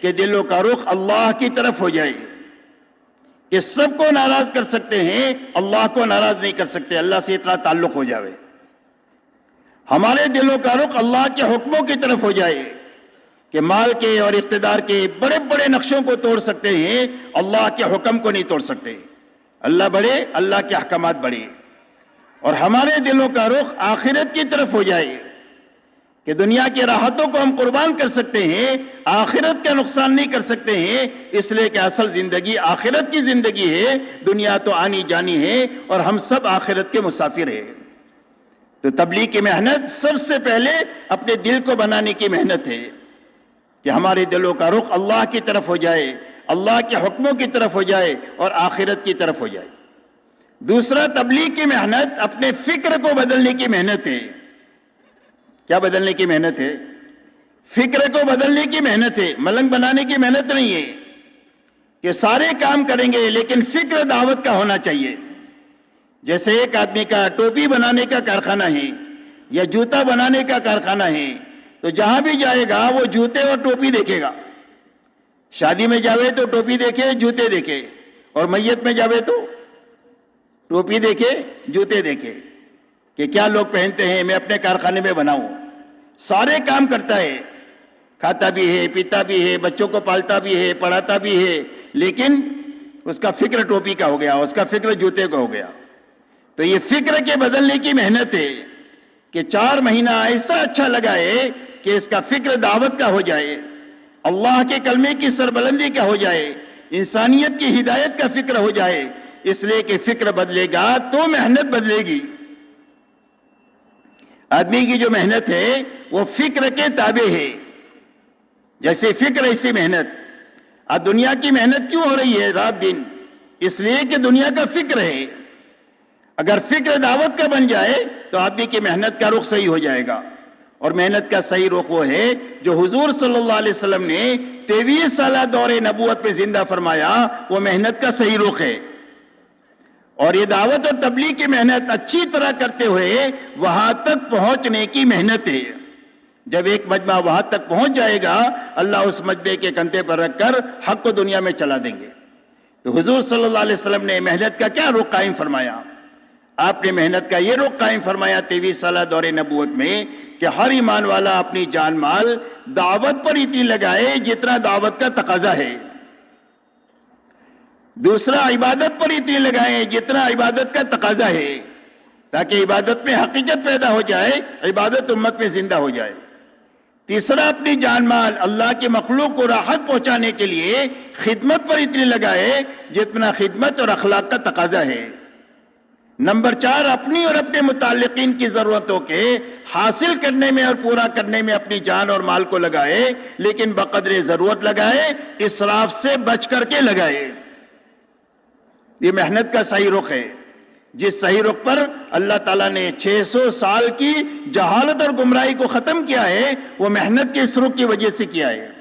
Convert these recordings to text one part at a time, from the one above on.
کہ دلوں کا رخ اللہ کی طرف ہو جائے، کہ سب کو ناراض کر سکتے ہیں، اللہ کو ناراض نہیں کر سکتے، اللہ سے اتنا تعلق ہو جائے۔ ہمارے دلوں کا رخ اللہ کے حکموں کی طرف ہو جائے کہ مال کے اور اقتدار کے بڑے بڑے نقشوں کو توڑ سکتے ہیں، اللہ کے حکم کو نہیں توڑ سکتے۔ اللہ بڑے، اللہ کے احکامات بڑے۔ اور ہمارے دلوں کا رخ آخرت کی طرف ہو جائے کہ دنیا کی راحتوں کو ہم قربان کر سکتے ہیں، آخرت کا نقصان نہیں کر سکتے ہیں، اس لیے کہ اصل زندگی آخرت کی زندگی ہے، دنیا تو آنی جانی ہے اور ہم سب آخرت کے مسافر ہیں۔ تو تبلیغ کی محنت سب سے پہلے اپنے دل کو بنانے کی محنت ہے کہ ہمارے دلوں کا رخ اللہ کی طرف ہو جائے، اللہ کے حکموں کی طرف ہو جائے اور آخرت کی طرف ہو جائے۔ دوسرا، تبلیغ کی محنت اپنے فکر کو بدلنے کی محنت ہے۔ کیا بدلنے کی محنت ہے؟ فکر کو بدلنے کی محنت ہے، ملنگ بنانے کی محنت نہیں ہے کہ سارے کام کریں گے لیکن فکر دعوت کا ہونا چاہیے۔ جیسے ایک آدمی کا ٹوپی بنانے کا کارخانہ ہے یا جوتا بنانے کا کارخانہ ہے، تو جہاں بھی جائے گا وہ جوتے اور ٹوپی دیکھے گا۔ شادی میں جاوے تو ٹوپی دیکھے، جوتے دیکھے، اور میت میں جاوے تو ٹوپی دیکھے، جوتے دیکھے کہ کیا لوگ پہنتے ہیں، میں اپنے کارخانے میں بناؤں۔ سارے کام کرتا ہے، کھاتا بھی ہے، پیتا بھی ہے، بچوں کو پالتا بھی ہے، پڑھاتا بھی ہے، لیکن اس کا فکر ٹوپی کا ہو گیا، اس کا فکر جوتے کا ہو گیا۔ تو یہ فکر کے بدلنے کی محنت ہے کہ 4 مہینہ ایسا اچھا لگائے کہ اس کا فکر دعوت کا ہو جائے، اللہ کے کلمے کی سربلندی کا ہو جائے، انسانیت کی ہدایت کا فکر ہو جائے، اس لیے کہ فکر بدلے گا تو محنت بدلے گی۔ آدمی کی جو محنت ہے وہ فکر کے تابع ہے، جیسے فکر ایسی محنت۔ اب دنیا کی محنت کیوں ہو رہی ہے رات دن؟ اس لیے کہ دنیا کا فکر ہے۔ اگر فکر دعوت کا بن جائے تو آدمی کی محنت کا رخ صحیح ہو جائے گا، اور محنت کا صحیح رخ وہ ہے جو حضور صلی اللہ علیہ وسلم نے 23 سالہ دور نبوت میں زندہ فرمایا، وہ محنت کا صحیح رخ ہے۔ اور یہ دعوت اور تبلیغ کی محنت اچھی طرح کرتے ہوئے وہاں تک پہنچنے کی محنت ہے۔ جب ایک مجمع وہاں تک پہنچ جائے گا، اللہ اس مجمع کے کندھے پر رکھ کر حق کو دنیا میں چلا دیں گے۔ تو حضور صلی اللہ علیہ وسلم نے محنت کا کیا رخ قائم فرمایا؟ آپ نے محنت کا یہ رخ قائم فرمایا 23 سالہ دور نبوت میں کہ ہر ایمان والا اپنی جان مال دعوت پر اتنی لگائے جتنا دعوت کا تقاضا ہے۔ دوسرا، عبادت پر اتنی لگائیں جتنا عبادت کا تقاضا ہے، تاکہ عبادت میں حقیقت پیدا ہو جائے، عبادت امت میں زندہ ہو جائے۔ تیسرا، اپنی جان مال اللہ کی مخلوق کو راحت پہنچانے کے لیے خدمت پر اتنی لگائے جتنا خدمت اور اخلاق کا تقاضا ہے۔ نمبر 4، اپنی اور اپنے متعلقین کی ضرورتوں کے حاصل کرنے میں اور پورا کرنے میں اپنی جان اور مال کو لگائے، لیکن بقدر ضرورت لگائے، اسراف سے بچ کر کے لگائے۔ یہ محنت کا صحیح رخ ہے، جس صحیح رخ پر اللہ تعالیٰ نے 600 سال کی جہالت اور گمراہی کو ختم کیا ہے، وہ محنت کے اس رخ کی وجہ سے کیا ہے۔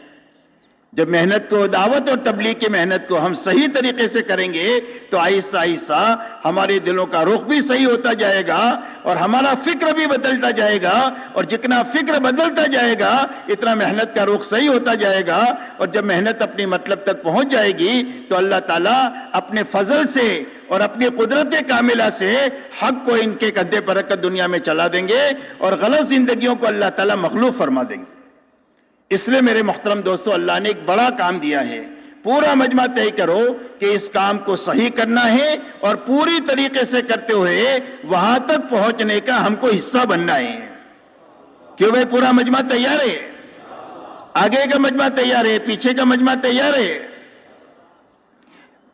جب محنت کو، دعوت اور تبلیغ کی محنت کو ہم صحیح طریقے سے کریں گے تو آہستہ آہستہ ہمارے دلوں کا رخ بھی صحیح ہوتا جائے گا اور ہمارا فکر بھی بدلتا جائے گا، اور جتنا فکر بدلتا جائے گا اتنا محنت کا رخ صحیح ہوتا جائے گا، اور جب محنت اپنی مطلب تک پہنچ جائے گی تو اللہ تعالیٰ اپنے فضل سے اور اپنی قدرت کاملہ سے حق کو ان کے کندھے پر رکھ کر دنیا میں چلا دیں گے، اور غلط زندگیوں کو اللہ تعالیٰ مخلوف فرما دیں گے۔ اس لیے میرے محترم دوستو، اللہ نے ایک بڑا کام دیا ہے، پورا مجمع طے کرو کہ اس کام کو صحیح کرنا ہے اور پوری طریقے سے کرتے ہوئے وہاں تک پہنچنے کا ہم کو حصہ بننا ہے۔ کیوں بھائی؟ پورا مجمع تیار ہے، آگے کا مجمع تیار ہے، پیچھے کا مجمع تیار ہے۔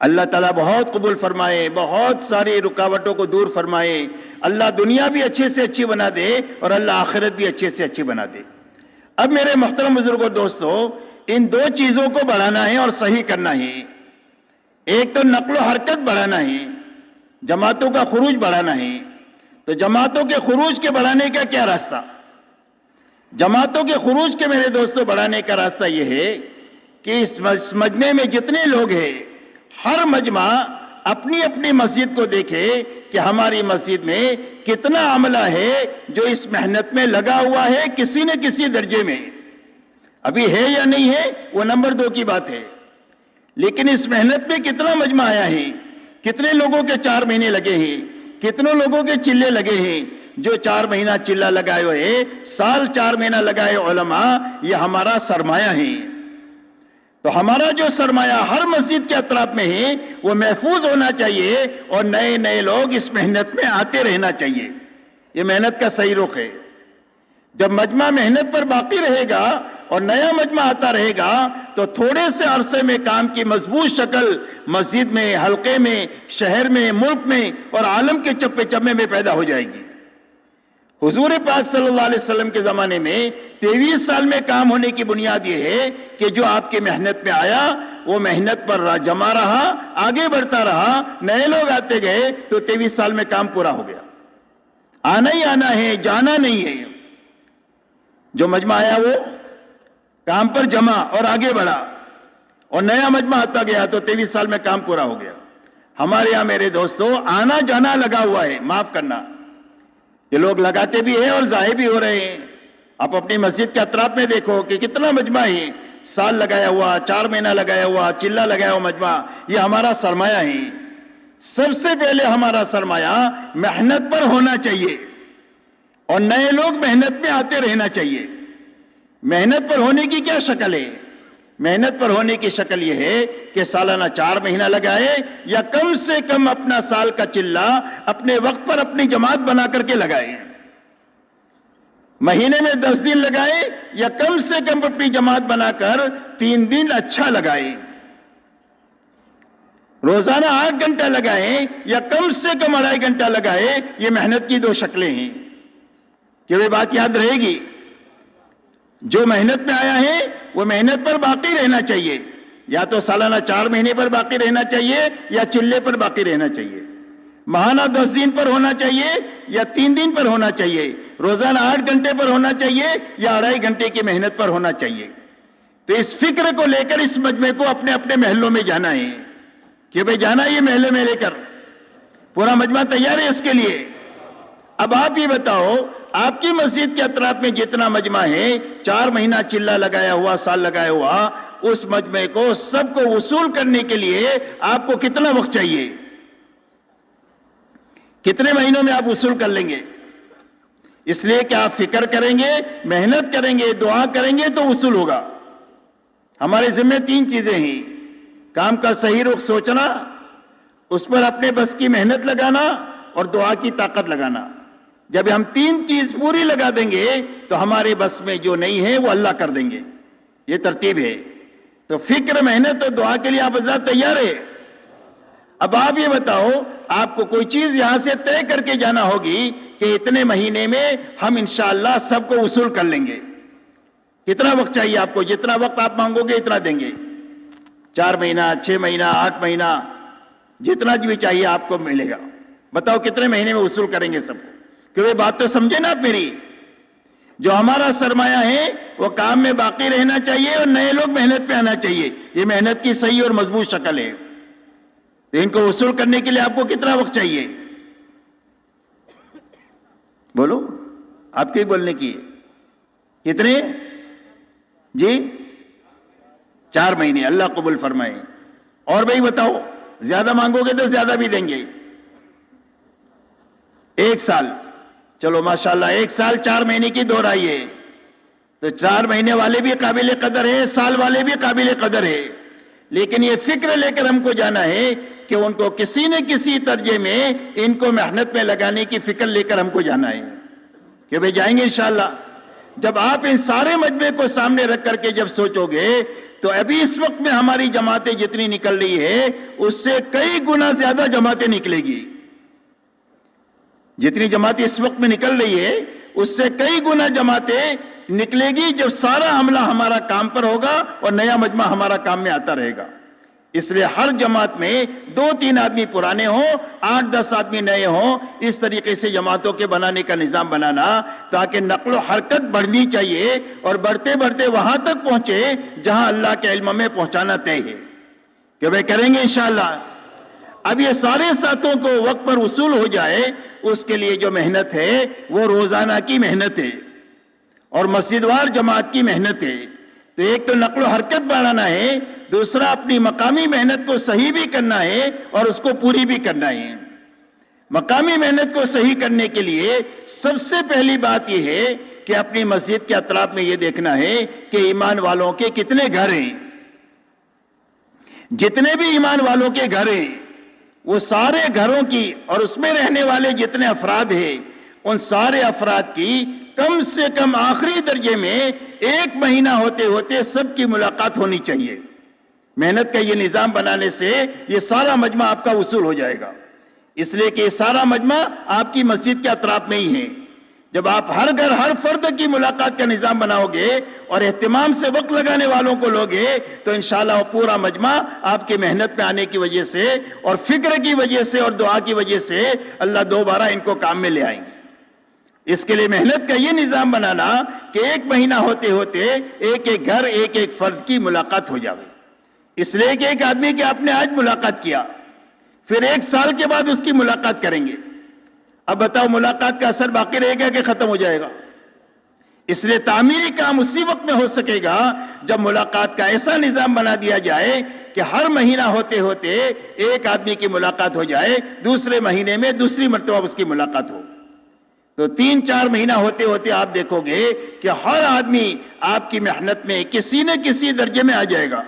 اللہ تعالیٰ بہت قبول فرمائے، بہت ساری رکاوٹوں کو دور فرمائے، اللہ دنیا بھی اچھے سے اچھی بنا دے اور اللہ آخرت بھی اچھے سے اچھی بنا دے۔ اب میرے محترم بزرگوں دوستو، ان 2 چیزوں کو بڑھانا ہے اور صحیح کرنا ہے۔ ایک تو نقل و حرکت بڑھانا ہے، جماعتوں کا خروج بڑھانا ہے۔ تو جماعتوں کے خروج کے بڑھانے کا کیا راستہ؟ جماعتوں کے خروج کے میرے دوستو بڑھانے کا راستہ یہ ہے کہ اس مجمع میں جتنے لوگ ہیں، ہر مجمع اپنی اپنی مسجد کو دیکھے کہ ہماری مسجد میں کتنا عملہ ہے جو اس محنت میں لگا ہوا ہے کسی نہ کسی درجے میں۔ ابھی ہے یا نہیں ہے وہ نمبر 2 کی بات ہے، لیکن اس محنت میں کتنا مجمع آیا ہے، کتنے لوگوں کے 4 مہینے لگے ہیں، کتنے لوگوں کے چلے لگے ہیں۔ جو 4 مہینہ چلہ لگائے ہوئے، سال 4 مہینہ لگائے علماء، یہ ہمارا سرمایہ ہے۔ تو ہمارا جو سرمایہ ہر مسجد کے اطراف میں ہے وہ محفوظ ہونا چاہیے، اور نئے نئے لوگ اس محنت میں آتے رہنا چاہیے۔ یہ محنت کا صحیح رخ ہے۔ جب مجمع محنت پر باقی رہے گا اور نیا مجمع آتا رہے گا تو تھوڑے سے عرصے میں کام کی مضبوط شکل مسجد میں، حلقے میں، شہر میں، ملک میں اور عالم کے چپے چپے میں پیدا ہو جائے گی۔ حضور پاک صلی اللہ علیہ وسلم کے زمانے میں 23 سال میں کام ہونے کی بنیاد یہ ہے کہ جو آپ کی محنت میں آیا وہ محنت پر جمع رہا، آگے بڑھتا رہا، نئے لوگ آتے گئے تو 23 سال میں کام پورا ہو گیا۔ آنا ہی آنا ہے، جانا نہیں ہے۔ جو مجمع آیا وہ کام پر جمع اور آگے بڑھا، اور نیا مجمع آتا گیا تو 23 سال میں کام پورا ہو گیا۔ ہمارے یہاں میرے دوستو آنا جانا لگا ہوا ہے، معاف کرنا، یہ لوگ لگاتے بھی ہیں اور ضائع بھی ہو رہے ہیں۔ آپ اپنی مسجد کے اطراف میں دیکھو کہ کتنا مجمع ہے، سال لگایا ہوا، 4 مہینہ لگایا ہوا، چلہ لگایا ہوا مجمع، یہ ہمارا سرمایہ ہے۔ سب سے پہلے ہمارا سرمایہ محنت پر ہونا چاہیے، اور نئے لوگ محنت میں آتے رہنا چاہیے۔ محنت پر ہونے کی کیا شکل ہے؟ محنت پر ہونے کی شکل یہ ہے کہ سالانہ 4 مہینہ لگائے، یا کم سے کم اپنا سال کا چلہ اپنے وقت پر اپنی جماعت بنا کر کے لگائے۔ مہینے میں 10 دن لگائے، یا کم سے کم اپنی جماعت بنا کر 3 دن اچھا لگائے۔ روزانہ 8 گھنٹہ لگائے، یا کم سے کم 2.5 گھنٹہ لگائے۔ یہ محنت کی 2 شکلیں ہیں کہ وہ بات یاد رہے گی۔ جو محنت میں آیا ہے وہ محنت پر باقی رہنا چاہیے، یا تو سالانہ 4 مہینے پر باقی رہنا چاہیے، یا چلے پر باقی رہنا چاہیے۔ ماہانہ 10 دن پر ہونا چاہیے، یا 3 دن پر ہونا چاہیے۔ روزانہ 8 گھنٹے پر ہونا چاہیے، یا 2.5 گھنٹے کی محنت پر ہونا چاہیے۔ تو اس فکر کو لے کر اس مجمع کو اپنے اپنے محلوں میں جانا ہے کہ بھئی جانا یہ محلے میں لے کر پورا مجمع تیار ہے اس کے لیے۔ اب آپ یہ بتاؤ، آپ کی مسجد کے اطراف میں جتنا مجمع ہے، 4 مہینہ چلہ لگایا ہوا، سال لگایا ہوا، اس مجمع کو سب کو وصول کرنے کے لیے آپ کو کتنا وقت چاہیے؟ کتنے مہینوں میں آپ وصول کر لیں گے؟ اس لیے کہ آپ فکر کریں گے، محنت کریں گے، دعا کریں گے تو وصول ہوگا۔ ہمارے ذمہ 3 چیزیں ہیں: کام کا صحیح رخ سوچنا، اس پر اپنے بس کی محنت لگانا، اور دعا کی طاقت لگانا۔ جب ہم 3 چیز پوری لگا دیں گے تو ہمارے بس میں جو نہیں ہے وہ اللہ کر دیں گے۔ یہ ترتیب ہے۔ تو فکر، محنت اور دعا کے لیے آپ حضرات تیار ہے؟ اب آپ یہ بتاؤ، آپ کو کوئی چیز یہاں سے طے کر کے جانا ہوگی کہ اتنے مہینے میں ہم انشاءاللہ سب کو وصول کر لیں گے۔ کتنا وقت چاہیے آپ کو؟ جتنا وقت آپ مانگو گے اتنا دیں گے۔ 4 مہینہ، 6 مہینہ، 8 مہینہ، جتنا بھی چاہیے آپ کو ملے گا۔ بتاؤ کتنے مہینے میں وصول کریں گے سب کو؟ کہ وہ بات تو سمجھے نا آپ میری۔ جو ہمارا سرمایہ ہے وہ کام میں باقی رہنا چاہیے، اور نئے لوگ محنت پہ آنا چاہیے۔ یہ محنت کی صحیح اور مضبوط شکل ہے۔ تو ان کو وصول کرنے کے لیے آپ کو کتنا وقت چاہیے؟ بولو، آپ کے بولنے کی ہے۔ کتنے؟ جی 4 مہینے، اللہ قبول فرمائے۔ اور بھائی بتاؤ، زیادہ مانگو گے تو زیادہ بھی دیں گے۔ 1 سال، چلو ماشاءاللہ 1 سال 4 مہینے کی دوہرائی ہے، تو 4 مہینے والے بھی قابل قدر ہے، سال والے بھی قابل قدر ہے۔ لیکن یہ فکر لے کر ہم کو جانا ہے کہ ان کو کسی نہ کسی درجے میں ان کو محنت میں لگانے کی فکر لے کر ہم کو جانا ہے کہ بھئی جائیں گے انشاءاللہ۔ جب آپ ان سارے مجمع کو سامنے رکھ کر کے جب سوچو گے تو ابھی اس وقت میں ہماری جماعتیں جتنی نکل رہی ہے اس سے کئی گنا زیادہ جماعتیں نکلے گی۔ جتنی جماعتیں اس وقت میں نکل رہی ہے اس سے کئی گنا جماعتیں نکلے گی جب سارا عملہ ہمارا کام پر ہوگا اور نیا مجمع ہمارا کام میں آتا رہے گا۔ اس لیے ہر جماعت میں 2-3 آدمی پرانے ہوں، 8-10 آدمی نئے ہوں، اس طریقے سے جماعتوں کے بنانے کا نظام بنانا تاکہ نقل و حرکت بڑھنی چاہیے اور بڑھتے بڑھتے وہاں تک پہنچے جہاں اللہ کے علم میں پہنچانا طے ہے کہ بھئی کریں گے انشاءاللہ۔ اب یہ سارے ساتھوں کو وقت پر وصول ہو جائے، اس کے لیے جو محنت ہے وہ روزانہ کی محنت ہے اور مسجد وار جماعت کی محنت ہے۔ تو ایک تو نقل و حرکت بڑھانا ہے، دوسرا اپنی مقامی محنت کو صحیح بھی کرنا ہے اور اس کو پوری بھی کرنا ہے۔ مقامی محنت کو صحیح کرنے کے لیے سب سے پہلی بات یہ ہے کہ اپنی مسجد کے اطراف میں یہ دیکھنا ہے کہ ایمان والوں کے کتنے گھر ہیں۔ جتنے بھی ایمان والوں کے گھر ہیں وہ سارے گھروں کی اور اس میں رہنے والے جتنے افراد ہیں ان سارے افراد کی کم سے کم آخری درجے میں 1 مہینہ ہوتے ہوتے سب کی ملاقات ہونی چاہیے۔ محنت کا یہ نظام بنانے سے یہ سارا مجمع آپ کا وصول ہو جائے گا، اس لیے کہ یہ سارا مجمع آپ کی مسجد کے اطراف میں ہی ہے۔ جب آپ ہر گھر ہر فرد کی ملاقات کا نظام بناؤ گے اور اہتمام سے وقت لگانے والوں کو لوگے تو انشاءاللہ وہ پورا مجمع آپ کی محنت میں آنے کی وجہ سے اور فکر کی وجہ سے اور دعا کی وجہ سے اللہ دوبارہ ان کو کام میں لے آئیں گے۔ اس کے لیے محنت کا یہ نظام بنانا کہ 1 مہینہ ہوتے ہوتے ایک ایک گھر ایک ایک فرد کی ملاقات ہو جاوے۔ اس لیے کہ ایک آدمی کی آپ نے آج ملاقات کیا، پھر 1 سال کے بعد اس کی ملاقات کریں گے، اب بتاؤ ملاقات کا اثر باقی رہے گا کہ ختم ہو جائے گا؟ اس لیے تعمیری کام اسی وقت میں ہو سکے گا جب ملاقات کا ایسا نظام بنا دیا جائے کہ ہر مہینہ ہوتے ہوتے ایک آدمی کی ملاقات ہو جائے، دوسرے مہینے میں دوسری مرتبہ اس کی ملاقات ہو، تو 3-4 مہینہ ہوتے ہوتے آپ دیکھو گے کہ ہر آدمی آپ کی محنت میں کسی نہ کسی درجے میں آ جائے گا۔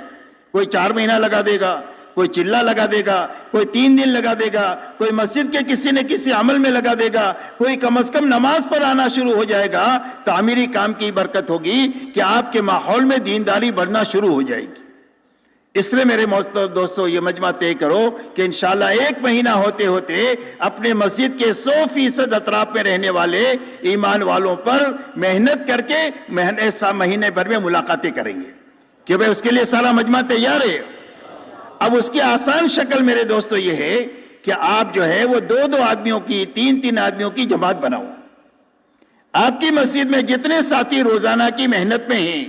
کوئی 4 مہینہ لگا دے گا، کوئی چلہ لگا دے گا، کوئی 3 دن لگا دے گا، کوئی مسجد کے کسی نہ کسی عمل میں لگا دے گا، کوئی کم از کم نماز پر آنا شروع ہو جائے گا۔ تعمیری کام کی برکت ہوگی کہ آپ کے ماحول میں دینداری بڑھنا شروع ہو جائے گی۔ اس لیے میرے دوستو یہ مجمع طے کرو کہ انشاءاللہ 1 مہینہ ہوتے ہوتے اپنے مسجد کے 100% اطراف میں رہنے والے ایمان والوں پر محنت کر کے مہینے بھر میں ملاقاتیں کریں گے کہ بھئی اس کے لیے سارا مجمع تیار ہے۔ اب اس کی آسان شکل میرے دوستو یہ ہے کہ آپ جو ہے وہ 2-2 آدمیوں کی 3-3 آدمیوں کی جماعت بناؤ۔ آپ کی مسجد میں جتنے ساتھی روزانہ کی محنت میں ہیں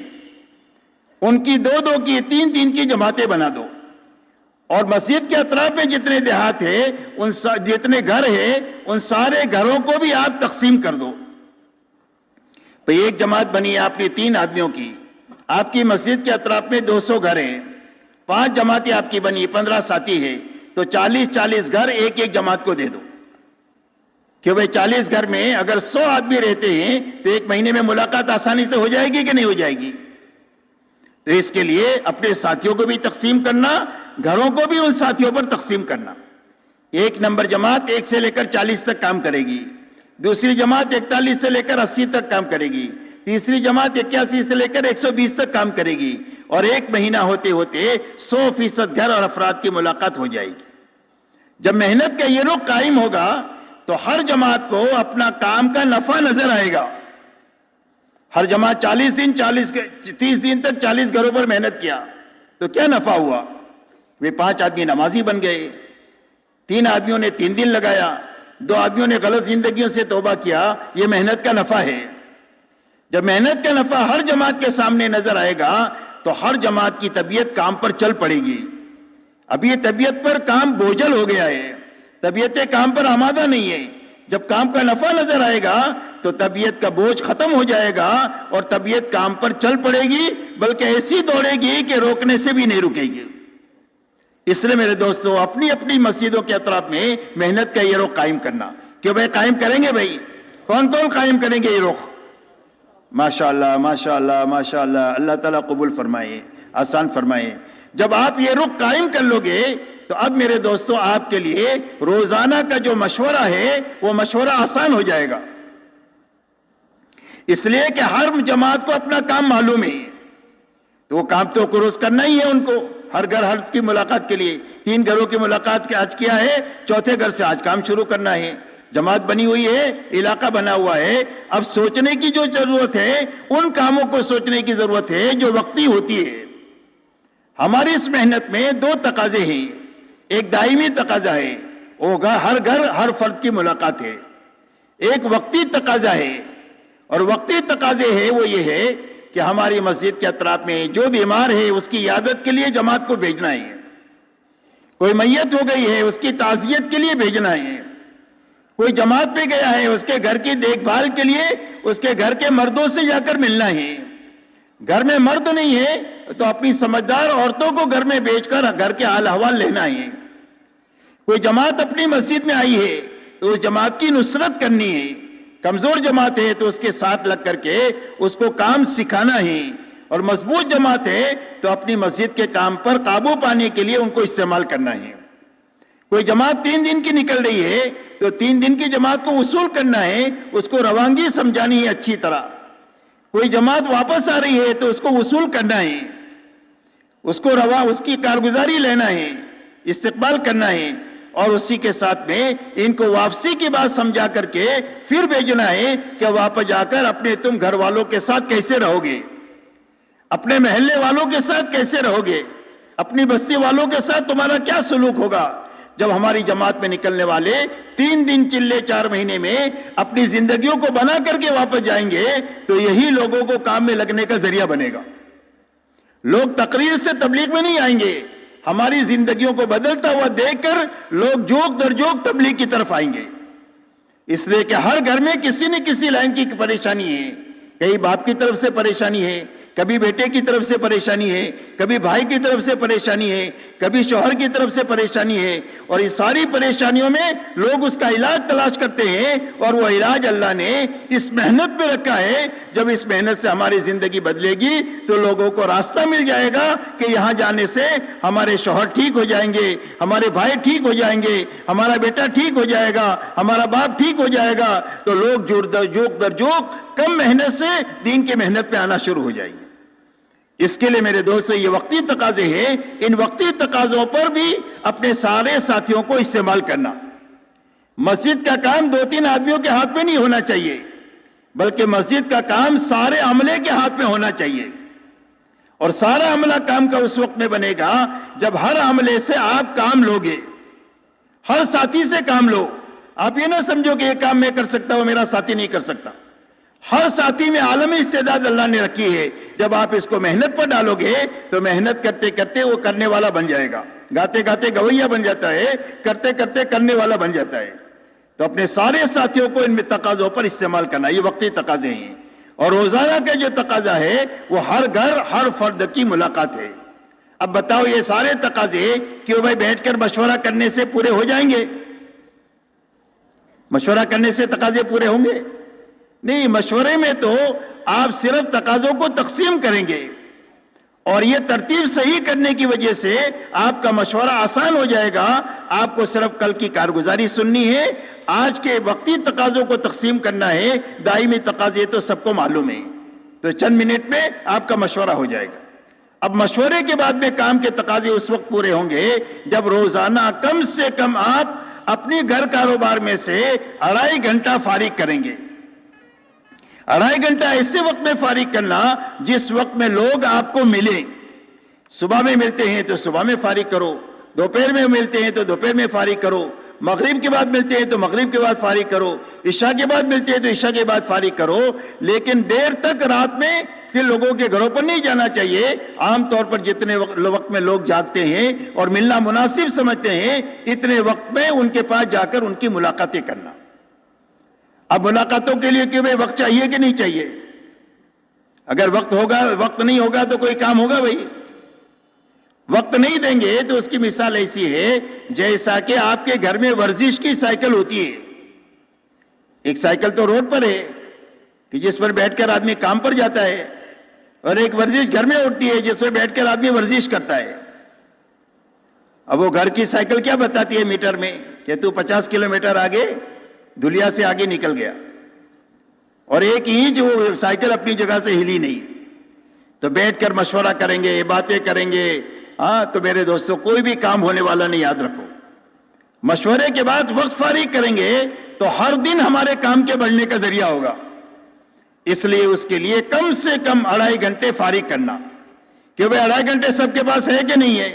ان کی 2-2 کی 3-3 کی جماعتیں بنا دو، اور مسجد کے اطراف میں جتنے دیہات ہیں جتنے گھر ہیں ان سارے گھروں کو بھی آپ تقسیم کر دو۔ تو ایک جماعت بنی آپ کی 3 آدمیوں کی، آپ کی مسجد کے اطراف میں 200 گھر ہیں، 5 جماعتیں آپ کی بنی، 15 ساتھی ہیں، تو 40 گھر ایک ایک جماعت کو دے دو کہ بھئی 40 گھر میں اگر 100 آدمی رہتے ہیں تو 1 مہینے میں ملاقات آسانی سے ہو جائے گی کہ نہیں ہو جائے گی؟ تو اس کے لیے اپنے ساتھیوں کو بھی تقسیم کرنا، گھروں کو بھی ان ساتھیوں پر تقسیم کرنا۔ 1 نمبر جماعت 1 سے لے کر 40 تک کام کرے گی، دوسری جماعت 41 سے لے کر 80 تک کام کرے گی، تیسری جماعت 81 سے لے کر 120 تک کام کرے گی، اور 1 مہینہ ہوتے ہوتے 100% گھر اور افراد کی ملاقات ہو جائے گی۔ جب محنت کا یہ رخ قائم ہوگا تو ہر جماعت کو اپنا کام کا نفع نظر آئے گا۔ ہر جماعت 30 دن تک 40 گھروں پر محنت کیا تو کیا نفع ہوا؟ وہ 5 آدمی نمازی بن گئے، 3 آدمیوں نے 3 دن لگایا، 2 آدمیوں نے غلط زندگیوں سے توبہ کیا، یہ محنت کا نفع ہے۔ جب محنت کا نفع ہر جماعت کے سامنے نظر آئے گا تو ہر جماعت کی طبیعت کام پر چل پڑے گی۔ اب یہ طبیعت پر کام بوجھل ہو گیا ہے، طبیعتیں کام پر آمادہ نہیں ہے۔ جب کام کا نفع نظر آئے گا تو طبیعت کا بوجھ ختم ہو جائے گا اور طبیعت کام پر چل پڑے گی، بلکہ ایسی دوڑے گی کہ روکنے سے بھی نہیں رکے گی۔ اس لیے میرے دوستو اپنی اپنی مسجدوں کے اطراف میں محنت کا یہ رخ قائم کرنا کہ بھئی قائم کریں گے، بھئی کون کون قائم کریں گے یہ رخ؟ ماشاءاللہ ماشاءاللہ ماشاءاللہ، اللہ تعالیٰ قبول فرمائے، آسان فرمائے۔ جب آپ یہ رخ قائم کر لو گے تو اب میرے دوستو آپ کے لیے روزانہ کا جو مشورہ ہے وہ مشورہ آسان ہو جائے گا، اس لیے کہ ہر جماعت کو اپنا کام معلوم ہے، تو وہ کام تو کروز کرنا ہی ہے ان کو، ہر گھر ہر کی ملاقات کے لیے 3 گھروں کی ملاقات کے آج کیا ہے، 4تھے گھر سے آج کام شروع کرنا ہے۔ جماعت بنی ہوئی ہے، علاقہ بنا ہوا ہے، اب سوچنے کی جو ضرورت ہے ان کاموں کو سوچنے کی ضرورت ہے جو وقتی ہوتی ہے۔ ہماری اس محنت میں 2 تقاضے ہیں، ایک دائمی تقاضا ہے، وہ ہر گھر ہر فرد کی ملاقات ہے، ایک وقتی تقاضا ہے، اور وقتی تقاضے ہے وہ یہ ہے کہ ہماری مسجد کے اطراف میں جو بیمار ہے اس کی عیادت کے لیے جماعت کو بھیجنا ہے، کوئی میت ہو گئی ہے اس کی تعزیت کے لیے بھیجنا ہے، کوئی جماعت پہ گیا ہے اس کے گھر کی دیکھ بھال کے لیے اس کے گھر کے مردوں سے جا کر ملنا ہے، گھر میں مرد نہیں ہے تو اپنی سمجھدار عورتوں کو گھر میں بیچ کر گھر کے حال احوال لینا ہے. کوئی جماعت اپنی مسجد میں آئی ہے تو اس جماعت کی نصرت کرنی ہے. کمزور جماعت ہے تو اس کے ساتھ لگ کر کے اس کو کام سکھانا ہے. اور مضبوط جماعت ہے تو اپنی مسجد کے کام پر قابو پانے کے لیے ان کو استعمال کرنا ہے. کوئی جماعت 3 دن کی نکل رہی ہے تو 3 دن کی جماعت کو وصول کرنا ہے, اس کو روانگی سمجھانی ہے اچھی طرح. کوئی جماعت واپس آ رہی ہے تو اس کو وصول کرنا ہے, اس کی کارگزاری لینا ہے, استقبال کرنا ہے, اور اسی کے ساتھ میں ان کو واپسی کی بات سمجھا کر کے پھر بھیجنا ہے کہ واپس جا کر اپنے تم گھر والوں کے ساتھ کیسے رہو گے, اپنے محلے والوں کے ساتھ کیسے رہو گے, اپنی بستی والوں کے ساتھ تمہارا کیا سلوک ہوگا. جب ہماری جماعت میں نکلنے والے 3 دن چلے 4 مہینے میں اپنی زندگیوں کو بنا کر کے واپس جائیں گے تو یہی لوگوں کو کام میں لگنے کا ذریعہ بنے گا. لوگ تقریر سے تبلیغ میں نہیں آئیں گے, ہماری زندگیوں کو بدلتا ہوا دیکھ کر لوگ جوک در جوک تبلیغ کی طرف آئیں گے. اس لیے کہ ہر گھر میں کسی نہ کسی لائن کی پریشانی ہے. کئی باپ کی طرف سے پریشانی ہے, کبھی بیٹے کی طرف سے پریشانی ہے, کبھی بھائی کی طرف سے پریشانی ہے, کبھی شوہر کی طرف سے پریشانی ہے. اور اس ساری پریشانیوں میں لوگ اس کا علاج تلاش کرتے ہیں, اور وہ علاج اللہ نے اس محنت میں رکھا ہے. جب اس محنت سے ہماری زندگی بدلے گی تو لوگوں کو راستہ مل جائے گا کہ یہاں جانے سے ہمارے شوہر ٹھیک ہو جائیں گے, ہمارے بھائی ٹھیک ہو جائیں گے, ہمارا بیٹا ٹھیک ہو جائے گا, ہمارا باپ ٹھیک ہو جائے گا. تو لوگ جوک در جوک کم محنت سے دین کی محنت پہ آنا شروع ہو جائیں گے. اس کے لیے میرے دوستو یہ وقتی تقاضے ہیں, ان وقتی تقاضوں پر بھی اپنے سارے ساتھیوں کو استعمال کرنا. مسجد کا کام 2-3 آدمیوں کے ہاتھ میں نہیں ہونا چاہیے, بلکہ مسجد کا کام سارے عملے کے ہاتھ میں ہونا چاہیے. اور سارا عملہ کام کا اس وقت میں بنے گا جب ہر عملے سے آپ کام لوگے, ہر ساتھی سے کام لو. آپ یہ نہ سمجھو کہ یہ کام میں کر سکتا ہوں میرا ساتھی نہیں کر سکتا. ہر ساتھی میں عالمی استعداد اللہ نے رکھی ہے. جب آپ اس کو محنت پر ڈالو گے تو محنت کرتے کرتے وہ کرنے والا بن جائے گا, گاتے گاتے گویا بن جاتا ہے, کرتے کرتے کرنے والا بن جاتا ہے. تو اپنے سارے ساتھیوں کو ان میں تقاضوں پر استعمال کرنا, یہ وقتی تقاضے ہیں. اور روزانہ کا جو تقاضا ہے وہ ہر گھر ہر فرد کی ملاقات ہے. اب بتاؤ یہ سارے تقاضے کیوں بھائی بیٹھ کر مشورہ کرنے سے پورے ہو جائیں گے؟ مشورہ کرنے سے تقاضے پورے ہوں گے؟ نہیں, مشورے میں تو آپ صرف تقاضوں کو تقسیم کریں گے, اور یہ ترتیب صحیح کرنے کی وجہ سے آپ کا مشورہ آسان ہو جائے گا. آپ کو صرف کل کی کارگزاری سننی ہے, آج کے وقتی تقاضوں کو تقسیم کرنا ہے. دائمی تقاضے تو سب کو معلوم ہے, تو چند منٹ میں آپ کا مشورہ ہو جائے گا. اب مشورے کے بعد میں کام کے تقاضے اس وقت پورے ہوں گے جب روزانہ کم سے کم آپ اپنی گھر کاروبار میں سے 2.5 گھنٹہ فارغ کریں گے. 2.5 گھنٹہ ایسے وقت میں فارغ کرنا جس وقت میں لوگ آپ کو ملیں. صبح میں ملتے ہیں تو صبح میں فارغ کرو, دوپہر میں ملتے ہیں تو دوپہر میں فارغ کرو, مغرب کے بعد ملتے ہیں تو مغرب کے بعد فارغ کرو, عشاء کے بعد ملتے ہیں تو عشاء کے بعد فارغ کرو. لیکن دیر تک رات میں پھر لوگوں کے گھروں پر نہیں جانا چاہیے. عام طور پر جتنے وقت میں لوگ جاگتے ہیں اور ملنا مناسب سمجھتے ہیں, اتنے وقت میں ان کے پاس جا کر ان کی ملاقاتیں کرنا. اب ملاقاتوں کے لیے کہ بھائی وقت چاہیے کہ نہیں چاہیے؟ اگر وقت نہیں ہوگا تو کوئی کام ہوگا؟ بھائی وقت نہیں دیں گے تو اس کی مثال ایسی ہے جیسا کہ آپ کے گھر میں ورزش کی سائیکل ہوتی ہے. ایک سائیکل تو روڈ پر ہے کہ جس پر بیٹھ کر آدمی کام پر جاتا ہے, اور ایک ورزش گھر میں ہوتی ہے جس پر بیٹھ کر آدمی ورزش کرتا ہے. اب وہ گھر کی سائیکل کیا بتاتی ہے میٹر میں کہ تو 50 کلومیٹر آگے دھلیا سے آگے نکل گیا, اور ایک اینچ وہ سائیکل اپنی جگہ سے ہلی نہیں. تو بیٹھ کر مشورہ کریں گے, باتیں کریں گے. ہاں تو میرے دوستوں کوئی بھی کام ہونے والا نہیں, یاد رکھو. مشورے کے بعد وقت فارغ کریں گے تو ہر دن ہمارے کام کے بڑھنے کا ذریعہ ہوگا. اس لیے اس کے لیے کم سے کم 2.5 گھنٹے فارغ کرنا. کہ بھائی 2.5 گھنٹے سب کے پاس ہے کہ نہیں ہے؟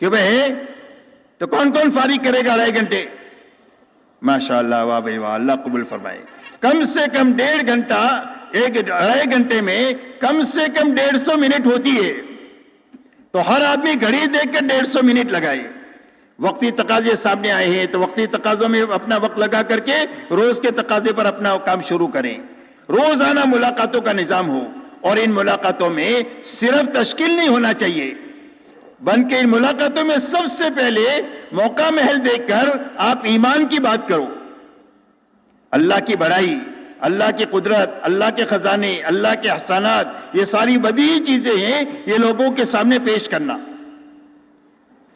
کہ بھائی ہے تو کون کون فارغ کرے گا 2.5 گھنٹے؟ ماشاءاللہ, واہ بھائی واہ, اللہ قبول فرمائے. کم سے کم 1.5 گھنٹہ, 2.5 گھنٹے میں کم سے کم 150 منٹ ہوتی ہے. تو ہر آدمی گھڑی دیکھ کر 150 منٹ لگائے. وقتی تقاضے سامنے آئے ہیں تو وقتی تقاضوں میں اپنا وقت لگا کر کے روز کے تقاضے پر اپنا کام شروع کریں. روزانہ ملاقاتوں کا نظام ہو, اور ان ملاقاتوں میں صرف تشکیل نہیں ہونا چاہیے، بلکہ ان ملاقاتوں میں سب سے پہلے موقع محل دیکھ کر آپ ایمان کی بات کرو، اللہ کی بڑائی، اللہ کی قدرت، اللہ کے خزانے، اللہ کے احسانات، یہ ساری بدیہی چیزیں ہیں، یہ لوگوں کے سامنے پیش کرنا۔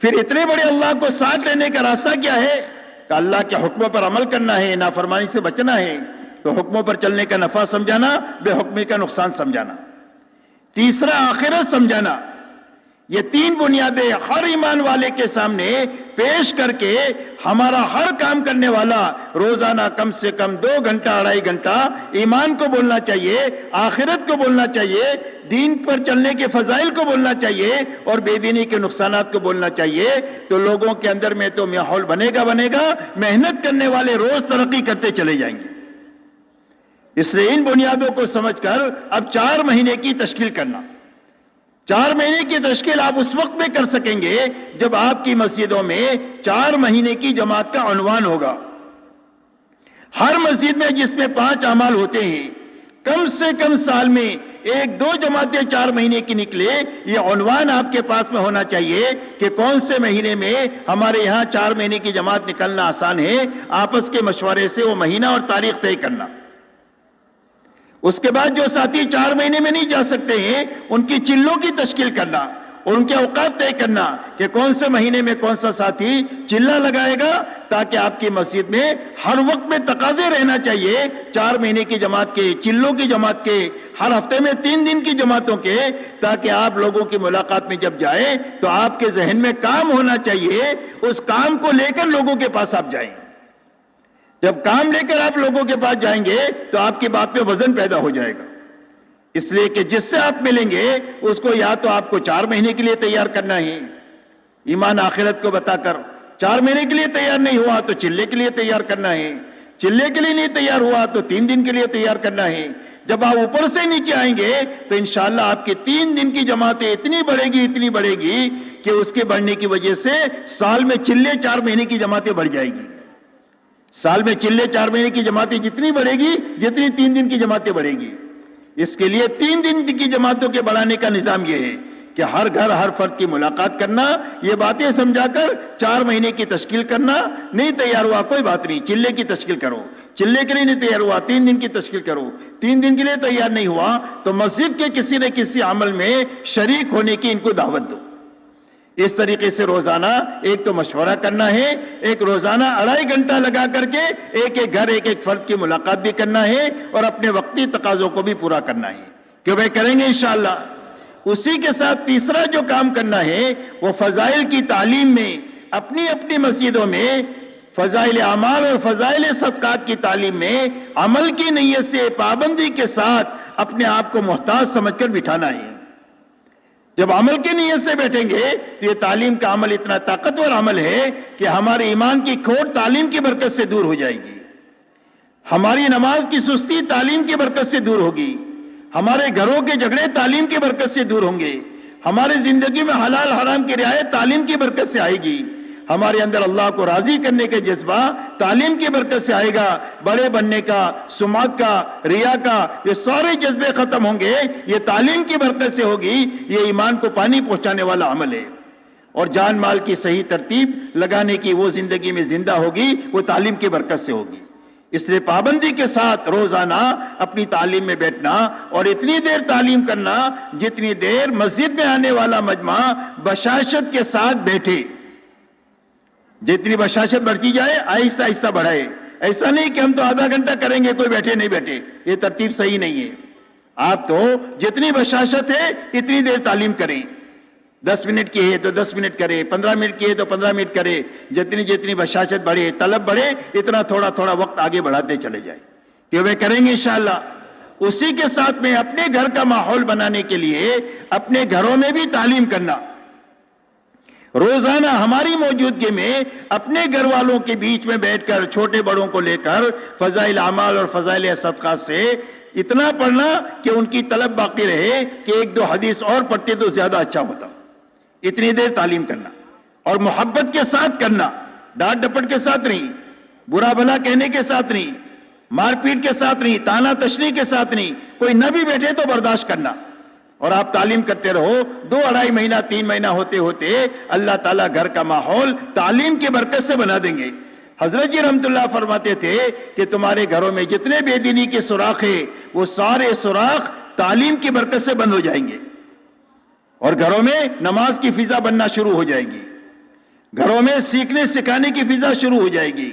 پھر اتنے بڑے اللہ کو ساتھ لینے کا راستہ کیا ہے کہ اللہ کے حکموں پر عمل کرنا ہے، نافرمانی سے بچنا ہے، تو حکموں پر چلنے کا نفع سمجھانا، بے حکمی کا نقصان سمجھانا۔ تیسرا آخرت سمجھانا۔ یہ تین بنیادیں ہر ایمان والے کے سامنے پیش کر کے ہمارا ہر کام کرنے والا روزانہ کم سے کم 2 گھنٹہ 2.5 گھنٹہ ایمان کو بولنا چاہیے، آخرت کو بولنا چاہیے، دین پر چلنے کے فضائل کو بولنا چاہیے اور بے دینی کے نقصانات کو بولنا چاہیے، تو لوگوں کے اندر میں تو ماحول بنے گا، محنت کرنے والے روز ترقی کرتے چلے جائیں گے۔ اس لیے ان بنیادوں کو سمجھ کر اب 4 مہینے کی تشکیل کرنا۔ 4 مہینے کی تشکیل آپ اس وقت میں کر سکیں گے جب آپ کی مسجدوں میں 4 مہینے کی جماعت کا عنوان ہوگا۔ ہر مسجد میں جس میں 5 اعمال ہوتے ہیں، کم سے کم سال میں 1-2 جماعتیں 4 مہینے کی نکلے، یہ عنوان آپ کے پاس میں ہونا چاہیے کہ کون سے مہینے میں ہمارے یہاں 4 مہینے کی جماعت نکلنا آسان ہے، آپس کے مشورے سے وہ مہینہ اور تاریخ طے کرنا۔ اس کے بعد جو ساتھی 4 مہینے میں نہیں جا سکتے ہیں، ان کی چلوں کی تشکیل کرنا اور ان کے اوقات طے کرنا کہ کون سے مہینے میں کون سا ساتھی چلہ لگائے گا، تاکہ آپ کی مسجد میں ہر وقت میں تقاضے رہنا چاہیے 4 مہینے کی جماعت کے، چلوں کی جماعت کے، ہر ہفتے میں 3 دن کی جماعتوں کے، تاکہ آپ لوگوں کی ملاقات میں جب جائیں تو آپ کے ذہن میں کام ہونا چاہیے، اس کام کو لے کر لوگوں کے پاس آپ جائیں۔ جب کام لے کر آپ لوگوں کے پاس جائیں گے تو آپ کی بات پہ وزن پیدا ہو جائے گا، اس لیے کہ جس سے آپ ملیں گے اس کو یا تو آپ کو 4 مہینے کے لیے تیار کرنا ہے، ایمان آخرت کو بتا کر 4 مہینے کے لیے تیار نہیں ہوا تو چلے کے لیے تیار کرنا ہے، چلے کے لیے نہیں تیار ہوا تو 3 دن کے لیے تیار کرنا ہے۔ جب آپ اوپر سے نیچے آئیں گے تو انشاءاللہ آپ کی 3 دن کی جماعتیں اتنی بڑھے گی کہ اس کے بڑھنے کی وجہ سے سال میں چلے 4 مہینے کی جماعتیں بڑھ جائے گی۔ سال میں چلے 4 مہینے کی جماعتیں جتنی بڑھے گی، جتنی 3 دن کی جماعتیں بڑھے گی۔ اس کے لیے 3 دن کی جماعتوں کے بڑھانے کا نظام یہ ہے کہ ہر گھر ہر فرد کی ملاقات کرنا، یہ باتیں سمجھا کر 4 مہینے کی تشکیل کرنا۔ نہیں تیار ہوا کوئی بات نہیں، چلے کی تشکیل کرو، چلے کے لیے نہیں تیار ہوا 3 دن کی تشکیل کرو، 3 دن کے لیے تیار نہیں ہوا تو مسجد کے کسی نہ کسی عمل میں شریک ہونے کی ان کو دعوت دو۔ اس طریقے سے روزانہ ایک تو مشورہ کرنا ہے، ایک روزانہ 2.5 گھنٹہ لگا کر کے ایک گھر ایک فرد کی ملاقات بھی کرنا ہے اور اپنے وقتی تقاضوں کو بھی پورا کرنا ہے کہ وہ کریں گے انشاءاللہ۔ اسی کے ساتھ تیسرا جو کام کرنا ہے وہ فضائل کی تعلیم میں، اپنی اپنی مسجدوں میں فضائل اعمال اور فضائل صدقات کی تعلیم میں عمل کی نیت سے پابندی کے ساتھ اپنے آپ کو محتاج سمجھ کر بٹھانا ہے۔ جب عمل کی نیت سے بیٹھیں گے تو یہ تعلیم کا عمل اتنا طاقتور عمل ہے کہ ہمارے ایمان کی کھوٹ تعلیم کی برکت سے دور ہو جائے گی، ہماری نماز کی سستی تعلیم کی برکت سے دور ہوگی، ہمارے گھروں کے جھگڑے تعلیم کی برکت سے دور ہوں گے، ہماری زندگی میں حلال حرام کی رعایت تعلیم کی برکت سے آئے گی، ہمارے اندر اللہ کو راضی کرنے کے جذبہ تعلیم کی برکت سے آئے گا، بڑے بننے کا، سمعت کا، ریا کا، یہ سارے جذبے ختم ہوں گے، یہ تعلیم کی برکت سے ہوگی۔ یہ ایمان کو پانی پہنچانے والا عمل ہے اور جان مال کی صحیح ترتیب لگانے کی وہ زندگی میں زندہ ہوگی، وہ تعلیم کی برکت سے ہوگی۔ اس لیے پابندی کے ساتھ روزانہ اپنی تعلیم میں بیٹھنا اور اتنی دیر تعلیم کرنا جتنی دیر مسجد میں آنے والا مجمع بشاشت کے ساتھ بیٹھے، جتنی بشاشت بڑھتی جائے آہستہ آہستہ بڑھائے۔ ایسا نہیں کہ ہم تو آدھا گھنٹہ کریں گے کوئی بیٹھے نہیں بیٹھے، یہ ترتیب صحیح نہیں ہے۔ آپ تو جتنی بشاشت ہے اتنی دیر تعلیم کریں، 10 منٹ کی ہے تو 10 منٹ کرے، 15 منٹ کی ہے تو 15 منٹ کرے، جتنی بشاشت بڑھے، طلب بڑھے، اتنا تھوڑا تھوڑا وقت آگے بڑھاتے چلے جائے کہ وہ کریں گے انشاءاللہ۔ اسی کے ساتھ میں اپنے گھر کا ماحول بنانے کے لیے اپنے گھروں میں بھی تعلیم کرنا، روزانہ ہماری موجودگی میں اپنے گھر والوں کے بیچ میں بیٹھ کر چھوٹے بڑوں کو لے کر فضائل اعمال اور فضائل صدقات سے اتنا پڑھنا کہ ان کی طلب باقی رہے کہ 1-2 حدیث اور پڑھتے تو زیادہ اچھا ہوتا۔ اتنی دیر تعلیم کرنا اور محبت کے ساتھ کرنا، ڈانٹ ڈپٹ کے ساتھ نہیں، برا بھلا کہنے کے ساتھ نہیں، مار پیٹ کے ساتھ نہیں، تانا تشنی کے ساتھ نہیں، کوئی نہ بھی بیٹھے تو برداشت کرنا، اور آپ تعلیم کرتے رہو. 2-2.5 مہینہ 3 مہینہ ہوتے ہوتے اللہ تعالیٰ گھر کا ماحول تعلیم کی برکت سے بنا دیں گے. حضرت جی رحمت اللہ فرماتے تھے کہ تمہارے گھروں میں جتنے بے دینی کے سوراخ ہیں وہ سارے سوراخ تعلیم کی برکت سے بند ہو جائیں گے، اور گھروں میں نماز کی فضا بننا شروع ہو جائے گی، گھروں میں سیکھنے سکھانے کی فضا شروع ہو جائے گی،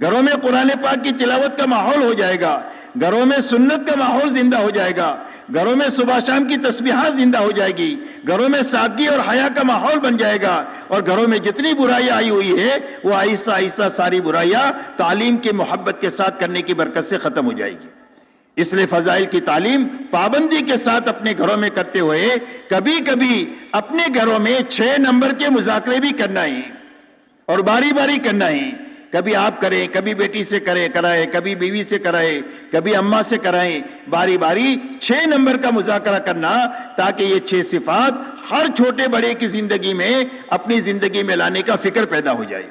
گھروں میں قرآن پاک کی تلاوت کا ماحول ہو جائے گا، گھروں میں سنت کا ماحول زندہ ہو جائے گا، گھروں میں صبح شام کی تسبیحات زندہ ہو جائے گی، گھروں میں سادگی اور حیا کا ماحول بن جائے گا، اور گھروں میں جتنی برائیاں آئی ہوئی ہے وہ آہستہ آہستہ ساری برائیاں تعلیم کی محبت کے ساتھ کرنے کی برکت سے ختم ہو جائے گی. اس لیے فضائل کی تعلیم پابندی کے ساتھ اپنے گھروں میں کرتے ہوئے کبھی کبھی اپنے گھروں میں 6 نمبر کے مذاکرے بھی کرنا ہے، اور باری باری کرنا ہے. کبھی آپ کریں، کبھی بیٹی سے کرائے، کبھی بیوی سے کرائے، کبھی اماں سے کرائیں، باری باری 6 نمبر کا مذاکرہ کرنا، تاکہ یہ 6 صفات ہر چھوٹے بڑے کی زندگی میں اپنی زندگی میں لانے کا فکر پیدا ہو جائے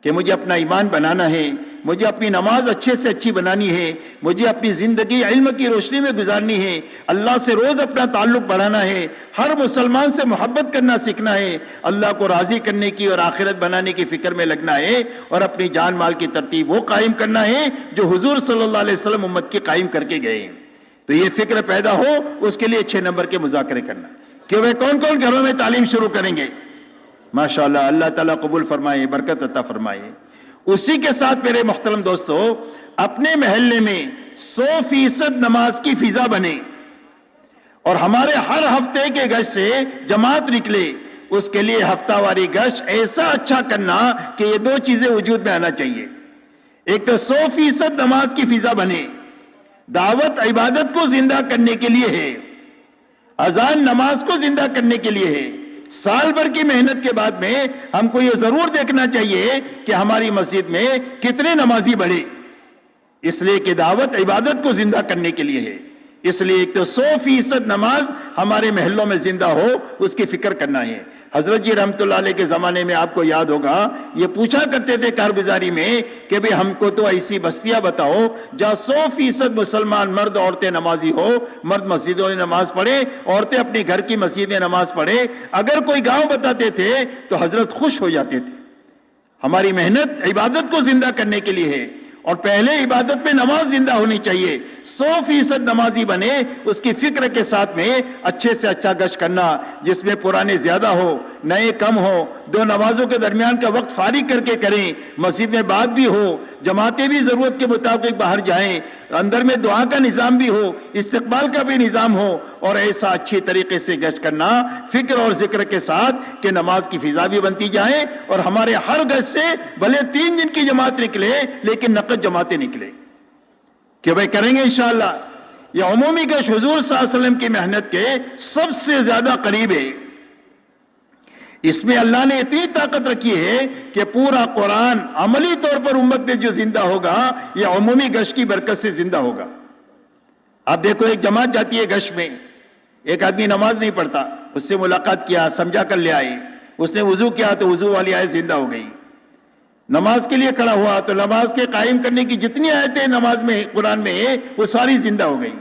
کہ مجھے اپنا ایمان بنانا ہے، مجھے اپنی نماز اچھے سے اچھی بنانی ہے، مجھے اپنی زندگی علم کی روشنی میں گزارنی ہے، اللہ سے روز اپنا تعلق بڑھانا ہے، ہر مسلمان سے محبت کرنا سیکھنا ہے، اللہ کو راضی کرنے کی اور آخرت بنانے کی فکر میں لگنا ہے، اور اپنی جان مال کی ترتیب وہ قائم کرنا ہے جو حضور صلی اللہ علیہ وسلم امت کی قائم کر کے گئے ہیں. تو یہ فکر پیدا ہو، اس کے لیے 6 نمبر کے مذاکرے کرنا کہ وہ کون کون گھروں میں تعلیم شروع کریں گے. ماشاءاللہ اللہ تعالیٰ قبول فرمائے، برکت عطا فرمائے. اسی کے ساتھ میرے محترم دوستو، اپنے محلے میں 100% نماز کی فضا بنے، اور ہمارے ہر ہفتے کے گشت سے جماعت نکلے. اس کے لیے ہفتہ واری گشت ایسا اچھا کرنا کہ یہ 2 چیزیں وجود میں آنا چاہیے. ایک تو 100% نماز کی فضا بنے، دعوت عبادت کو زندہ کرنے کے لیے ہے، اذان نماز کو زندہ کرنے کے لیے ہے. سال بھر کی محنت کے بعد میں ہم کو یہ ضرور دیکھنا چاہیے کہ ہماری مسجد میں کتنے نمازی بڑھے، اس لیے کہ دعوت عبادت کو زندہ کرنے کے لیے ہے. اس لیے ایک تو 100% نماز ہمارے محلوں میں زندہ ہو، اس کی فکر کرنا ہے. حضرت جی رحمت اللہ علیہ کے زمانے میں آپ کو یاد ہوگا، یہ پوچھا کرتے تھے کارگزاری میں کہ بھئی ہم کو تو ایسی بستیاں بتاؤ جہاں 100% مسلمان مرد عورتیں نمازی ہو، مرد مسجدوں میں نماز پڑھے، عورتیں اپنی گھر کی مسجد میں نماز پڑھے. اگر کوئی گاؤں بتاتے تھے تو حضرت خوش ہو جاتے تھے. ہماری محنت عبادت کو زندہ کرنے کے لیے ہے، اور پہلے عبادت میں نماز زندہ ہونی چاہیے. 100% نمازی بنے، اس کی فکر کے ساتھ میں اچھے سے اچھا گشت کرنا، جس میں پرانے زیادہ ہو، نئے کم ہو، 2 نمازوں کے درمیان کا وقت فارغ کر کے کریں، مسجد میں بات بھی ہو، جماعتیں بھی ضرورت کے مطابق باہر جائیں، اندر میں دعا کا نظام بھی ہو، استقبال کا بھی نظام ہو، اور ایسا اچھی طریقے سے گشت کرنا فکر اور ذکر کے ساتھ کہ نماز کی فضا بھی بنتی جائے، اور ہمارے ہر گشت سے بھلے 3 دن کی جماعت نکلے لیکن نقد جماعتیں نکلے کہ بھائی کریں گے انشاءاللہ. یہ عمومی گشت حضور صلی اللہ علیہ وسلم کی محنت کے سب سے زیادہ قریب ہے. اس میں اللہ نے اتنی طاقت رکھی ہے کہ پورا قرآن عملی طور پر امت میں جو زندہ ہوگا یہ عمومی گشت کی برکت سے زندہ ہوگا. آپ دیکھو، ایک جماعت جاتی ہے گشت میں، ایک آدمی نماز نہیں پڑھتا، اس سے ملاقات کیا، سمجھا کر لے آئے، اس نے وضو کیا تو وضو والی آیت زندہ ہو گئی. نماز کے لیے کھڑا ہوا تو نماز کے قائم کرنے کی جتنی آیتیں نماز میں قرآن میں ہیں وہ ساری زندہ ہو گئی.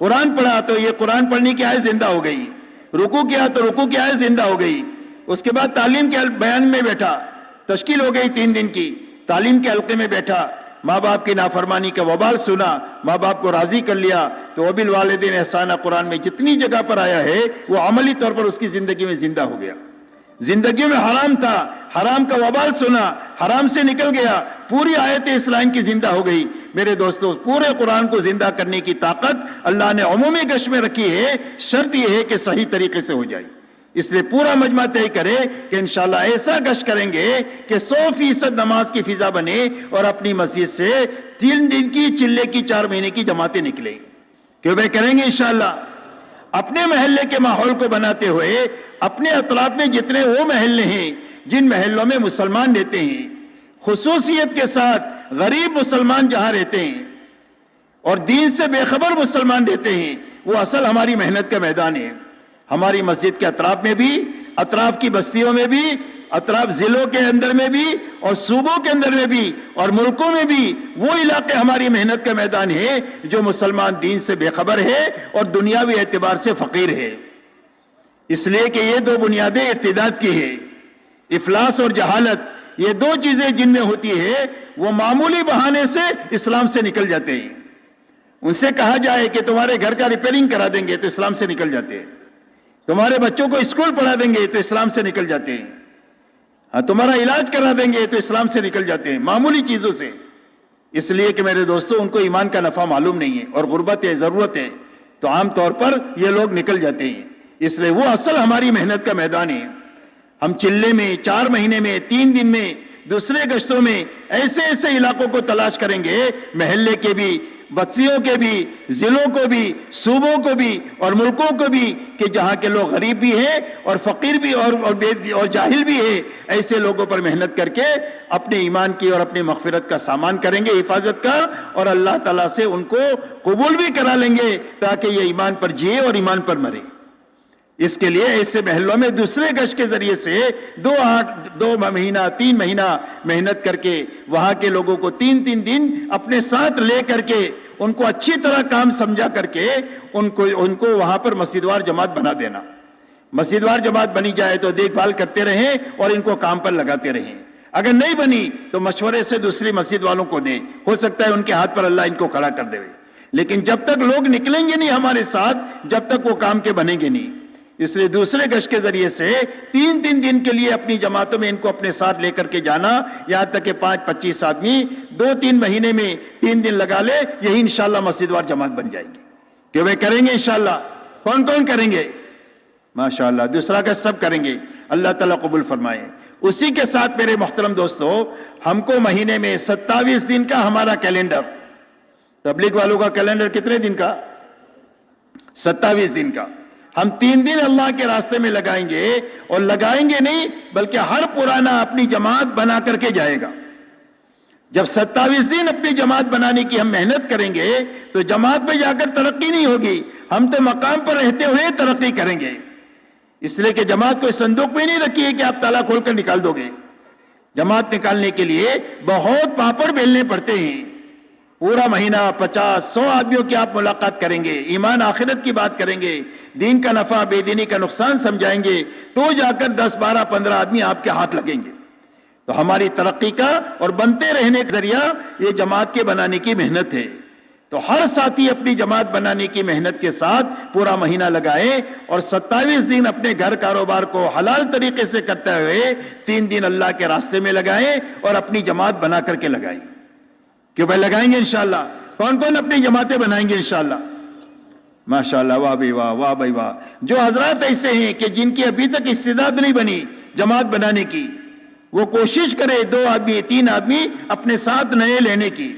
قرآن پڑھا تو یہ قرآن پڑھنے کی آیت زندہ ہو گئی. رکوع کیا تو رکوع کی آیت زندہ ہو گئی. اس کے بعد تعلیم کے بیان میں بیٹھا، تشکیل ہو گئی 3 دن کی، تعلیم کے حلقے میں بیٹھا، ماں باپ کی نافرمانی کا وبال سنا، ماں باپ کو راضی کر لیا، تو وبالوالدین احسانہ قرآن میں جتنی جگہ پر آیا ہے وہ عملی طور پر اس کی زندگی میں زندہ ہو گیا. زندگی میں حرام تھا، حرام کا وبال سنا، حرام سے نکل گیا، پوری آیت اسلام کی زندہ ہو گئی. میرے دوستو، پورے قرآن کو زندہ کرنے کی طاقت اللہ نے عمومی گشت میں رکھی ہے. شرط یہ ہے کہ صحیح طریقے سے ہو جائے. اس لیے پورا مجمع طے کرے کہ انشاءاللہ ایسا گشت کریں گے کہ 100% نماز کی فضا بنے، اور اپنی مسجد سے 3 دن کی چلے کی 4 مہینے کی جماعتیں نکلیں. کیوں بھائی کریں گے انشاءاللہ. اپنے محلے کے ماحول کو بناتے ہوئے اپنے اطراف میں جتنے وہ محلے ہیں جن محلوں میں مسلمان رہتے ہیں، خصوصیت کے ساتھ غریب مسلمان جہاں رہتے ہیں اور دین سے بے خبر مسلمان رہتے ہیں، وہ اصل ہماری محنت کا میدان ہے. ہماری مسجد کے اطراف میں بھی، اطراف کی بستیوں میں بھی اطراف ضلعوں کے اندر میں بھی اور صوبوں کے اندر میں بھی اور ملکوں میں بھی وہ علاقے ہماری محنت کا میدان ہے جو مسلمان دین سے بے خبر ہے اور دنیاوی اعتبار سے فقیر ہے. اس لیے کہ یہ دو بنیادیں ارتداد کی ہے، افلاس اور جہالت. یہ دو چیزیں جن میں ہوتی ہے وہ معمولی بہانے سے اسلام سے نکل جاتے ہیں. ان سے کہا جائے کہ تمہارے گھر کا ریپیئرنگ کرا دیں گے تو اسلام سے نکل جاتے ہیں. تمہارے بچوں کو اسکول پڑھا دیں گے تو اسلام سے نکل جاتے ہیں. ہاں تمہارا علاج کرا دیں گے تو اسلام سے نکل جاتے ہیں، معمولی چیزوں سے. اس لیے کہ میرے دوستوں ان کو ایمان کا نفع معلوم نہیں ہے اور غربت ہے، ضرورت ہے، تو عام طور پر یہ لوگ نکل جاتے ہیں. اس لیے وہ اصل ہماری محنت کا میدان ہے. ہم چلے میں 4 مہینے میں 3 دن میں دوسرے گشتوں میں ایسے ایسے علاقوں کو تلاش کریں گے، محلے کے بھی، بستیوں کے بھی، ضلعوں کو بھی، صوبوں کو بھی اور ملکوں کو بھی، کہ جہاں کے لوگ غریب بھی ہیں اور فقیر بھی اور جاہل بھی ہیں. ایسے لوگوں پر محنت کر کے اپنے ایمان کی اور اپنی مغفرت کا سامان کریں گے، حفاظت کا، اور اللہ تعالیٰ سے ان کو قبول بھی کرا لیں گے تاکہ یہ ایمان پر جیے اور ایمان پر مرے. اس کے لیے ایسے محلوں میں دوسرے گشت کے ذریعے سے 2 مہینہ 3 مہینہ محنت کر کے وہاں کے لوگوں کو 3 دن اپنے ساتھ لے کر کے ان کو اچھی طرح کام سمجھا کر کے ان کو وہاں پر مسجدوار جماعت بنا دینا. مسجدوار جماعت بنی جائے تو دیکھ بھال کرتے رہیں اور ان کو کام پر لگاتے رہیں. اگر نہیں بنی تو مشورے سے دوسری مسجد والوں کو دیں، ہو سکتا ہے ان کے ہاتھ پر اللہ ان کو کھڑا کر دے. لیکن جب تک لوگ نکلیں گے نہیں ہمارے ساتھ، جب تک وہ کام کے بنیں گے نہیں. اس لیے دوسرے گشت کے ذریعے سے 3 دن کے لیے اپنی جماعتوں میں ان کو اپنے ساتھ لے کر کے جانا، یہاں تک کہ 5-25 آدمی 2-3 مہینے میں 3 دن لگا لے، یہی انشاءاللہ مسجدوار جماعت بن جائے گی. کہ وہ کریں گے انشاءاللہ. کون کریں گے؟ ماشاءاللہ دوسرا گشت سب کریں گے. اللہ تعالیٰ قبول فرمائے. اسی کے ساتھ میرے محترم دوستو، ہم کو مہینے میں 27 دن کا ہمارا کیلنڈر، تبلیغ والوں کا کیلنڈر کتنے دن کا؟ 27 دن کا. ہم 3 دن اللہ کے راستے میں لگائیں گے، اور لگائیں گے نہیں بلکہ ہر پرانا اپنی جماعت بنا کر کے جائے گا. جب 27 دن اپنی جماعت بنانے کی ہم محنت کریں گے تو جماعت میں جا کر ترقی نہیں ہوگی، ہم تو مقام پر رہتے ہوئے ترقی کریں گے. اس لیے کہ جماعت کو صندوق میں نہیں رکھی ہے کہ آپ تالا کھول کر نکال دو گے. جماعت نکالنے کے لیے بہت پاپڑ بیلنے پڑتے ہیں. پورا مہینہ 50-100 آدمیوں کی آپ ملاقات کریں گے، ایمان آخرت کی بات کریں گے، دین کا نفع بے دینی کا نقصان سمجھائیں گے، تو جا کر 10-12-15 آدمی آپ کے ہاتھ لگیں گے. تو ہماری ترقی کا اور بنتے رہنے کا ذریعہ یہ جماعت کے بنانے کی محنت ہے. تو ہر ساتھی اپنی جماعت بنانے کی محنت کے ساتھ پورا مہینہ لگائے اور 27 دن اپنے گھر کاروبار کو حلال طریقے سے کرتے ہوئے 3 دن اللہ کے راستے میں لگائے اور اپنی جماعت بنا کر کے لگائی. کہ بھائی لگائیں گے انشاءاللہ. کون اپنی جماعتیں بنائیں گے انشاءاللہ؟ ماشاءاللہ، واہ بھائی واہ، واہ بھائی واہ. جو حضرات ایسے ہیں کہ جن کی ابھی تک استعداد نہیں بنی جماعت بنانے کی، وہ کوشش کرے 2 آدمی 3 آدمی اپنے ساتھ نئے لینے کی.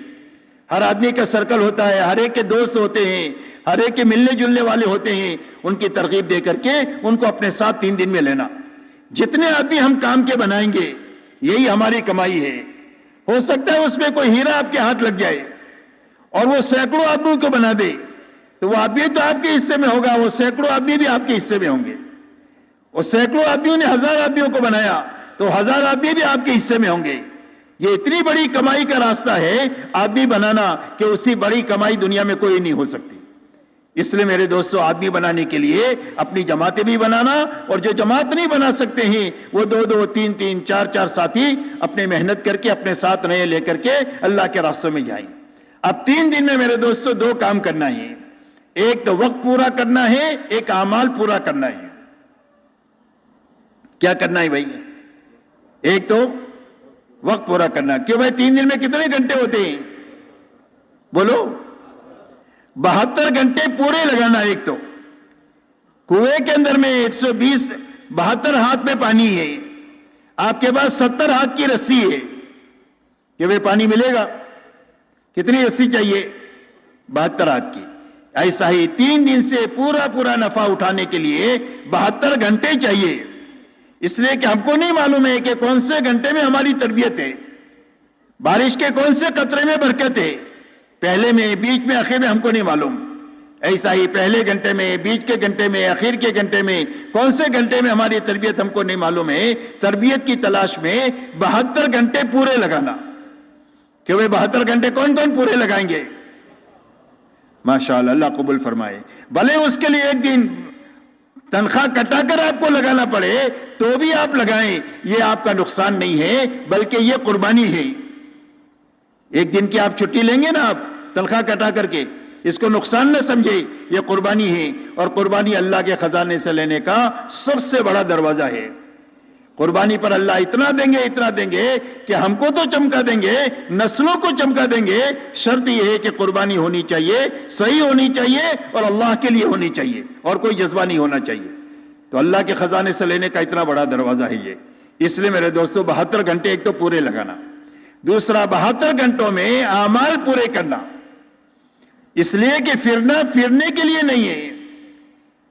ہر آدمی کا سرکل ہوتا ہے، ہر ایک کے دوست ہوتے ہیں، ہر ایک کے ملنے جلنے والے ہوتے ہیں. ان کی ترغیب دے کر کے ان کو اپنے ساتھ 3 دن میں لینا. جتنے آدمی ہم کام کے بنائیں گے یہی ہماری کمائی ہے. ہو سکتا ہے اس میں کوئی ہیرا آپ کے ہاتھ لگ جائے اور وہ سینکڑوں آدمیوں کو بنا دے، تو وہ آدمی تو آپ کے حصے میں ہوگا، وہ سینکڑوں آدمی بھی آپ کے حصے میں ہوں گے. اور سینکڑوں آدمیوں نے 1000 آدمیوں کو بنایا تو 1000 آدمی بھی آپ کے حصے میں ہوں گے. یہ اتنی بڑی کمائی کا راستہ ہے آدمی بنانا کہ اس سے بڑی کمائی دنیا میں کوئی نہیں ہو سکتی. اس لیے میرے دوستو، آدمی بنانے کے لیے اپنی جماعتیں بھی بنانا، اور جو جماعت نہیں بنا سکتے ہیں وہ 2-2 3-3 4-4 ساتھی اپنے محنت کر کے اپنے ساتھ نئے لے کر کے اللہ کے راستوں میں جائیں. اب 3 دن میں میرے دوستو 2 کام کرنا ہے. ایک تو وقت پورا کرنا ہے، ایک اعمال پورا کرنا ہے. کیا کرنا ہے بھائی؟ ایک تو وقت پورا کرنا. کیوں بھائی 3 دن میں کتنے گھنٹے ہوتے ہیں؟ بولو. 72 گھنٹے پورے لگانا. ایک تو کنویں کے اندر میں 172 ہاتھ میں پانی ہے، آپ کے پاس 70 ہاتھ کی رسی ہے کہ وہ پانی ملے گا. کتنی رسی چاہیے؟ 72 ہاتھ کی. ایسا ہی 3 دن سے پورا نفع اٹھانے کے لیے 72 گھنٹے چاہیے. اس لیے کہ ہم کو نہیں معلوم ہے کہ کون سے گھنٹے میں ہماری تربیت ہے، بارش کے کون سے قطرے میں برکت ہے، پہلے میں، بیچ میں، آخر میں ہم کو نہیں معلوم. ایسا ہی پہلے گھنٹے میں، بیچ کے گھنٹے میں، اخیر کے گھنٹے میں، کون سے گھنٹے میں ہماری تربیت ہم کو نہیں معلوم ہے، تربیت کی تلاش میں 72 گھنٹے پورے لگانا کہ وہ 72 گھنٹے کون کون پورے لگائیں گے؟ ماشاءاللہ، اللہ قبول فرمائے. بھلے اس کے لیے ایک دن تنخواہ کٹا کر آپ کو لگانا پڑے تو بھی آپ لگائیں، یہ آپ کا نقصان نہیں ہے بلکہ یہ قربانی ہے. ایک دن کی آپ چھٹی لیں گے نا، آپ تنخواہ کٹا کر کے، اس کو نقصان نہ سمجھے، یہ قربانی ہے. اور قربانی اللہ کے خزانے سے لینے کا سب سے بڑا دروازہ ہے. قربانی پر اللہ اتنا دیں گے کہ ہم کو تو چمکا دیں گے، نسلوں کو چمکا دیں گے. شرط یہ ہے کہ قربانی ہونی چاہیے، صحیح ہونی چاہیے اور اللہ کے لیے ہونی چاہیے اور کوئی جذبہ نہیں ہونا چاہیے. تو اللہ کے خزانے سے لینے کا اتنا بڑا دروازہ ہے یہ. اس لیے میرے دوستو 72 گھنٹے ایک تو پورے لگانا، دوسرا 72 گھنٹوں میں اعمال پورے کرنا. اس لیے کہ پھرنے کے لیے نہیں ہے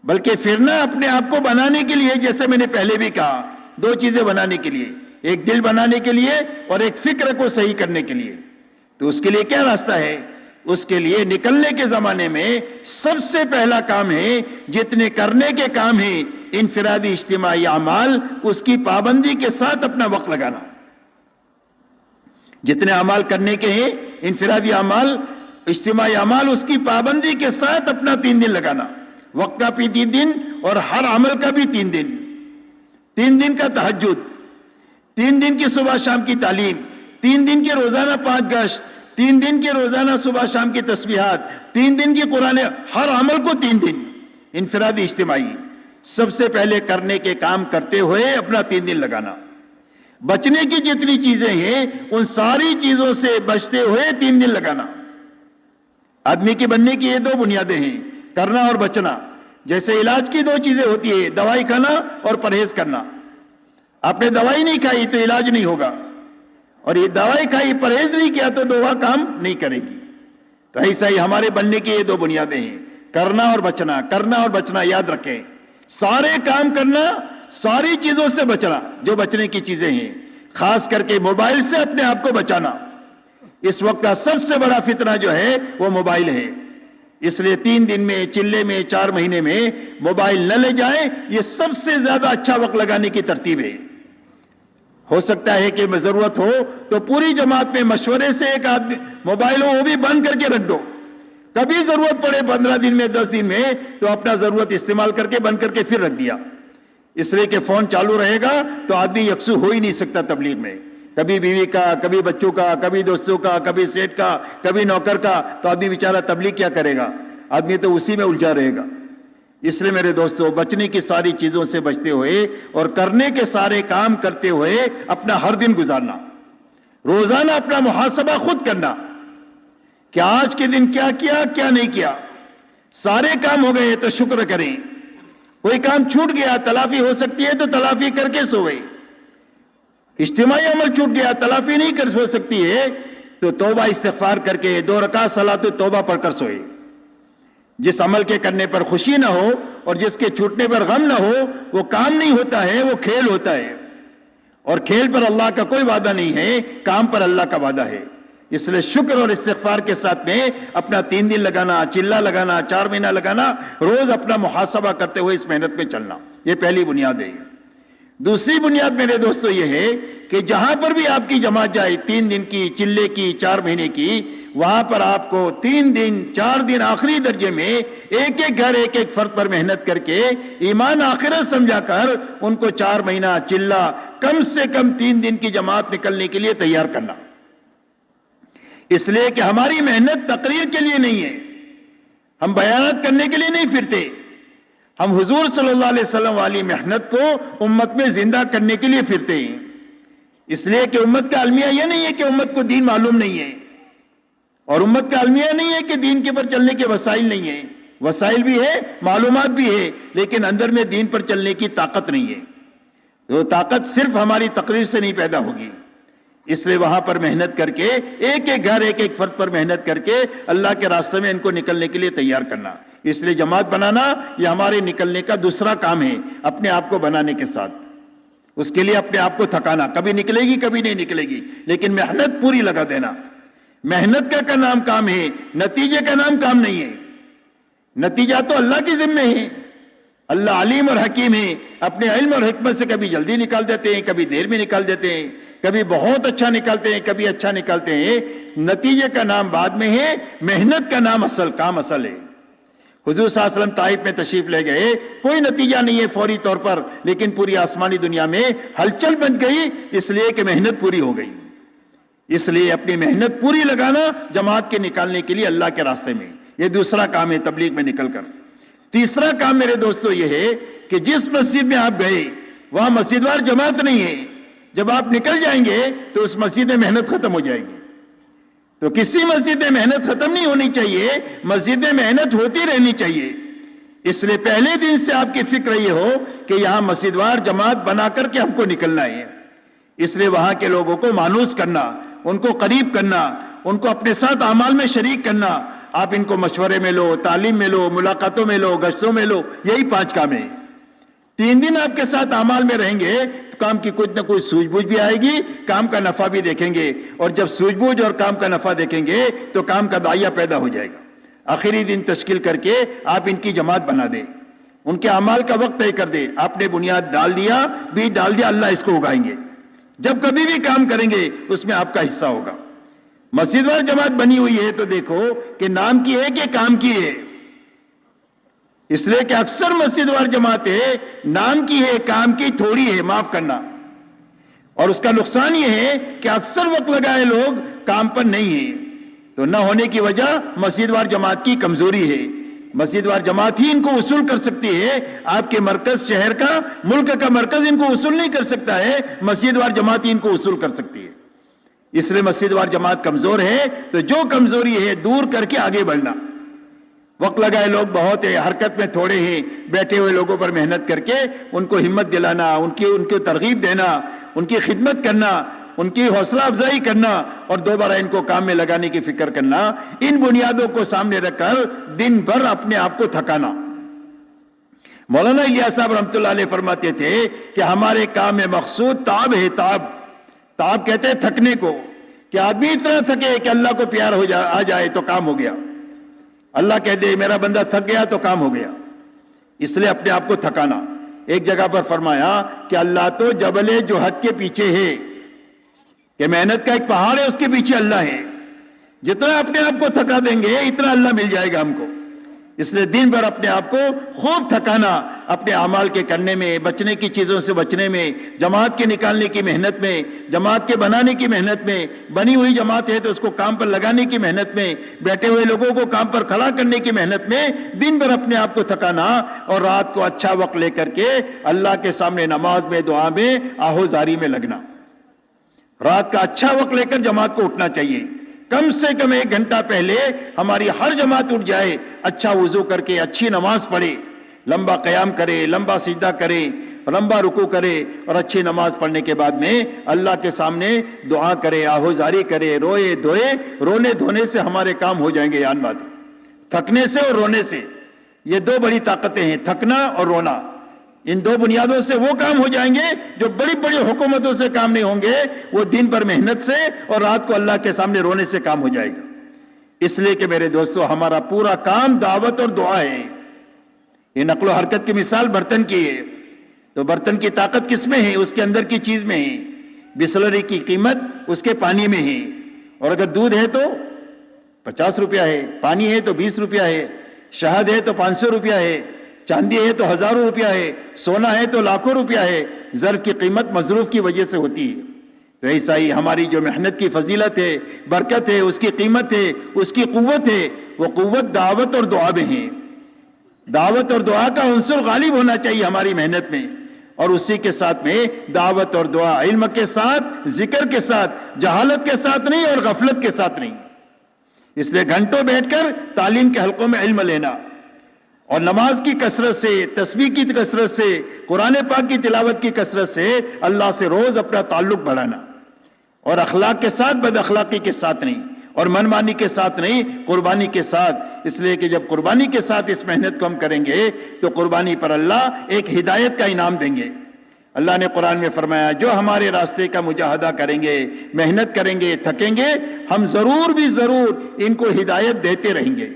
بلکہ پھرنا اپنے آپ کو بنانے کے لیے. جیسے میں نے پہلے بھی کہا، 2 چیزیں بنانے کے لیے، ایک دل بنانے کے لیے اور ایک فکر کو صحیح کرنے کے لیے. تو اس کے لیے کیا راستہ ہے؟ اس کے لیے نکلنے کے زمانے میں سب سے پہلا کام ہے، جتنے کرنے کے کام ہیں انفرادی اجتماعی اعمال، اس کی پابندی کے ساتھ اپنا وقت لگانا. جتنے اعمال کرنے کے ہیں، انفرادی اعمال، اجتماعی اعمال، اس کی پابندی کے ساتھ اپنا 3 دن لگانا. وقت کا بھی 3 دن اور ہر عمل کا بھی 3 دن. 3 دن کا تہجد، 3 دن کی صبح شام کی تعلیم، 3 دن کی روزانہ 5 گشت، 3 دن کی روزانہ صبح شام کی تسبیحات، 3 دن کی قرآن، ہر عمل کو 3 دن انفرادی اجتماعی. سب سے پہلے کرنے کے کام کرتے ہوئے اپنا 3 دن لگانا. بچنے کی جتنی چیزیں ہیں ان ساری چیزوں سے بچتے ہوئے 3 دن لگانا. آدمی کے بننے کی یہ 2 بنیادیں ہیں، کرنا اور بچنا. جیسے علاج کی 2 چیزیں ہوتی ہیں، دوائی کھانا اور پرہیز کرنا. آپ نے دوائی نہیں کھائی تو علاج نہیں ہوگا، اور یہ دوائی کھائی پرہیز نہیں کیا تو دوا کام نہیں کرے گی. تو ایسا ہی ہمارے بننے کی یہ 2 بنیادیں ہیں، کرنا اور بچنا. کرنا اور بچنا یاد رکھیں، سارے کام کرنا، ساری چیزوں سے بچنا جو بچنے کی چیزیں ہیں. خاص کر کے موبائل سے اپنے آپ کو بچانا. اس وقت کا سب سے بڑا فتنہ جو ہے وہ موبائل ہے. اس لیے 3 دن میں، چلے میں، 4 مہینے میں موبائل نہ لے جائیں. یہ سب سے زیادہ اچھا وقت لگانے کی ترتیب ہے. ہو سکتا ہے کہ ضرورت ہو تو پوری جماعت میں مشورے سے ایک آدمی موبائل ہو وہ بھی بند کر کے رکھ دو. کبھی ضرورت پڑے 15 دن میں، 10 دن میں، تو اپنا ضرورت استعمال کر کے بند کر کے پھر رکھ دیا. اس لیے کہ فون چالو رہے گا تو آدمی یکسو ہو ہی نہیں سکتا تبلیغ میں. کبھی بیوی کا، کبھی بچوں کا، کبھی دوستوں کا، کبھی سیٹ کا، کبھی نوکر کا، تو آدمی بیچارہ تبلیغ کیا کرے گا؟ آدمی تو اسی میں الجھا رہے گا. اس لیے میرے دوستو بچنے کی ساری چیزوں سے بچتے ہوئے اور کرنے کے سارے کام کرتے ہوئے اپنا ہر دن گزارنا. روزانہ اپنا محاسبہ خود کرنا کہ آج کے دن کیا کیا، کیا نہیں کیا. سارے کام ہو گئے تو شکر کریں. کوئی کام چھوٹ گیا، تلافی ہو سکتی ہے تو تلافی کر کے سوئے. اجتماعی عمل چھوٹ گیا، تلافی نہیں کر سو سکتی ہے تو توبہ استغفار کر کے 2 رکعت صلاۃ توبہ پڑھ کر سوئے. جس عمل کے کرنے پر خوشی نہ ہو اور جس کے چھوٹنے پر غم نہ ہو وہ کام نہیں ہوتا ہے، وہ کھیل ہوتا ہے. اور کھیل پر اللہ کا کوئی وعدہ نہیں ہے، کام پر اللہ کا وعدہ ہے. اس لیے شکر اور استغفار کے ساتھ میں اپنا 3 دن لگانا، چلہ لگانا، 4 مہینہ لگانا، روز اپنا محاسبہ کرتے ہوئے اس محنت میں چلنا. یہ پہلی بنیاد ہے. دوسری بنیاد میرے دوستو یہ ہے کہ جہاں پر بھی آپ کی جماعت جائے، 3 دن کی، چلے کی، 4 مہینے کی، وہاں پر آپ کو 3 دن، 4 دن آخری درجے میں ایک ایک گھر، ایک ایک فرد پر محنت کر کے ایمان آخرت سمجھا کر ان کو 4 مہینہ چلہ، کم سے کم 3 دن کی جماعت نکلنے کے لیے تیار کرنا. اس لیے کہ ہماری محنت تقریر کے لیے نہیں ہے، ہم بیانات کرنے کے لیے نہیں پھرتے. ہم حضور صلی اللہ علیہ وسلم والی محنت کو امت میں زندہ کرنے کے لیے پھرتے ہیں. اس لیے کہ امت کا المیہ یہ نہیں ہے کہ امت کو دین معلوم نہیں ہے، اور امت کا المیہ نہیں ہے کہ دین کے پر چلنے کے وسائل نہیں ہیں. وسائل بھی ہے، معلومات بھی ہے، لیکن اندر میں دین پر چلنے کی طاقت نہیں ہے. وہ طاقت صرف ہماری تقریر سے نہیں پیدا ہوگی. اس لیے وہاں پر محنت کر کے ایک ایک گھر، ایک ایک فرد پر محنت کر کے اللہ کے راستے میں ان کو نکلنے کے لیے تیار کرنا. اس لیے جماعت بنانا یہ ہمارے نکلنے کا دوسرا کام ہے، اپنے آپ کو بنانے کے ساتھ. اس کے لیے اپنے آپ کو تھکانا، کبھی نکلے گی کبھی نہیں نکلے گی، لیکن محنت پوری لگا دینا. محنت کا نام کام ہے، نتیجے کا نام کام نہیں ہے. نتیجہ تو اللہ کی ذمہ ہے. اللہ علیم اور حکیم ہے, اپنے علم اور حکمت سے کبھی جلدی نکال دیتے ہیں, کبھی دیر میں نکال دیتے ہیں, کبھی بہت اچھا نکالتے ہیں, کبھی اچھا نکالتے ہیں. نتیجے کا نام بعد میں ہے, محنت کا نام کام اصل ہے. حضور صلی اللہ علیہ وسلم طائف میں تشریف لے گئے, کوئی نتیجہ نہیں ہے فوری طور پر, لیکن پوری آسمانی دنیا میں ہلچل بن گئی, اس لیے کہ محنت پوری ہو گئی. اس لیے اپنی محنت پوری لگانا جماعت کے نکالنے کے لیے اللہ کے راستے میں, یہ دوسرا کام ہے تبلیغ میں نکل کر. تیسرا کام میرے دوستو یہ ہے کہ جس مسجد میں آپ گئے وہاں مسجد وار جماعت نہیں ہے. جب آپ نکل جائیں گے تو اس مسجد میں محنت ختم ہو جائے گی. تو کسی مسجد میں محنت ختم نہیں ہونی چاہیے, مسجد میں محنت ہوتی رہنی چاہیے. اس لیے پہلے دن سے آپ کی فکر یہ ہو کہ یہاں مسجد وار جماعت بنا کر کے ہم کو نکلنا ہے. اس لیے وہاں کے لوگوں کو مانوس کرنا, ان کو قریب کرنا, ان کو اپنے ساتھ اعمال میں شریک کرنا. آپ ان کو مشورے میں لو, تعلیم میں لو, ملاقاتوں میں لو, گشتوں میں لو, یہی 5 کام ہیں. 3 دن آپ کے ساتھ اعمال میں رہیں گے تو کام کی کچھ نہ کچھ سوجھ بوجھ بھی آئے گی, کام کا نفع بھی دیکھیں گے, اور جب سوجھ بوجھ اور کام کا نفع دیکھیں گے تو کام کا داعیہ پیدا ہو جائے گا. آخری دن تشکیل کر کے آپ ان کی جماعت بنا دیں, ان کے اعمال کا وقت طے کر دیں. آپ نے بنیاد ڈال دیا, بیج ڈال دیا, اللہ اس کو اگائیں گے. جب کبھی بھی کام کریں گے اس میں آپ کا حصہ ہوگا. مسجد وار جماعت بنی ہوئی ہے تو دیکھو کہ نام کی ہے کہ کام کی ہے. اس لیے کہ اکثر مسجد وار جماعت ہے, نام کی ہے, کام کی تھوڑی ہے, معاف کرنا. اور اس کا نقصان یہ ہے کہ اکثر وقت لگائے لوگ کام پر نہیں ہیں. تو نہ ہونے کی وجہ مسجد وار جماعت کی کمزوری ہے. مسجد وار جماعت ہی ان کو وصول کر سکتی ہے. آپ کے مرکز, شہر کا, ملک کا مرکز ان کو وصول نہیں کر سکتا ہے, مسجد وار جماعت ہی ان کو وصول کر سکتی ہے. اس لیے مسجد وار جماعت کمزور ہے, تو جو کمزوری ہے دور کر کے آگے بڑھنا. وقت لگائے لوگ بہت ہے, حرکت میں تھوڑے ہیں, بیٹھے ہوئے لوگوں پر محنت کر کے ان کو ہمت دلانا, ان کی ترغیب دینا, ان کی خدمت کرنا, ان کی حوصلہ افزائی کرنا, اور دوبارہ ان کو کام میں لگانے کی فکر کرنا. ان بنیادوں کو سامنے رکھ کر دن بھر اپنے آپ کو تھکانا. مولانا الیاس صاحب رحمۃ اللہ علیہ فرماتے تھے کہ ہمارے کام میں مقصود تعب ہے. تعب کہتے ہیں تھکنے کو, کہ آدمی اتنا تھکے کہ اللہ کو پیار آ جائے تو کام ہو گیا. اللہ کہہ دے میرا بندہ تھک گیا تو کام ہو گیا. اس لیے اپنے آپ کو تھکانا. ایک جگہ پر فرمایا کہ اللہ تو جبل جوہد کے پیچھے ہے, کہ محنت کا ایک پہاڑ ہے, اس کے پیچھے اللہ ہے. جتنا اپنے آپ کو تھکا دیں گے اتنا اللہ مل جائے گا ہم کو. اس لیے دن بھر اپنے آپ کو خوب تھکانا, اپنے اعمال کے کرنے میں, بچنے کی چیزوں سے بچنے میں, جماعت کے نکالنے کی محنت میں, جماعت کے بنانے کی محنت میں, بنی ہوئی جماعت ہے تو اس کو کام پر لگانے کی محنت میں, بیٹھے ہوئے لوگوں کو کام پر کھڑا کرنے کی محنت میں, دن بھر اپنے آپ کو تھکانا. اور رات کو اچھا وقت لے کر کے اللہ کے سامنے نماز میں, دعا میں, آہوزاری میں لگنا. رات کا اچھا وقت لے کر جماعت کو اٹھنا چاہیے. کم سے کم 1 گھنٹہ پہلے ہماری ہر جماعت اٹھ جائے, اچھا وضو کر کے اچھی نماز پڑھے, لمبا قیام کرے, لمبا سجدہ کرے, لمبا رکوع کرے, اور اچھی نماز پڑھنے کے بعد میں اللہ کے سامنے دعا کرے, آہوزاری کرے, روئے دھوئے. رونے دھونے سے ہمارے کام ہو جائیں گے. یاد بات, تھکنے سے اور رونے سے, یہ 2 بڑی طاقتیں ہیں, تھکنا اور رونا. ان 2 بنیادوں سے وہ کام ہو جائیں گے جو بڑی بڑی حکومتوں سے کام نہیں ہوں گے, وہ دن پر محنت سے اور رات کو اللہ کے سامنے رونے سے کام ہو جائے گا. اس لیے کہ میرے دوستو ہمارا پورا کام دعوت اور دعا ہے. یہ نقل و حرکت کی مثال برتن کی ہے, تو برتن کی طاقت کس میں ہے؟ اس کے اندر کی چیز میں ہے. بسلری کی قیمت اس کے پانی میں ہے, اور اگر دودھ ہے تو 50 روپیہ ہے, پانی ہے تو 20 روپیہ ہے, شہد ہے تو 500 روپیہ ہے, چاندی ہے تو ہزاروں روپیہ ہے, سونا ہے تو لاکھوں روپیہ ہے. ظرف کی قیمت مصروف کی وجہ سے ہوتی ہے. تو ایسا ہی ہماری جو محنت کی فضیلت ہے, برکت ہے, اس کی قیمت ہے, اس کی قوت ہے, وہ قوت دعوت اور دعا میں ہے. دعوت اور دعا کا عنصر غالب ہونا چاہیے ہماری محنت میں, اور اسی کے ساتھ میں دعوت اور دعا علم کے ساتھ, ذکر کے ساتھ, جہالت کے ساتھ نہیں اور غفلت کے ساتھ نہیں. اس لیے گھنٹوں بیٹھ کر تعلیم کے حلقوں میں علم لینا, اور نماز کی کثرت سے, تسبیح کی کثرت سے, قرآن پاک کی تلاوت کی کثرت سے اللہ سے روز اپنا تعلق بڑھانا, اور اخلاق کے ساتھ, بد اخلاقی کے ساتھ نہیں, اور من مانی کے ساتھ نہیں, قربانی کے ساتھ. اس لیے کہ جب قربانی کے ساتھ اس محنت کو ہم کریں گے تو قربانی پر اللہ ایک ہدایت کا انعام دیں گے. اللہ نے قرآن میں فرمایا جو ہمارے راستے کا مجاہدہ کریں گے, محنت کریں گے, تھکیں گے, ہم ضرور بھی ضرور ان کو ہدایت دیتے رہیں گے.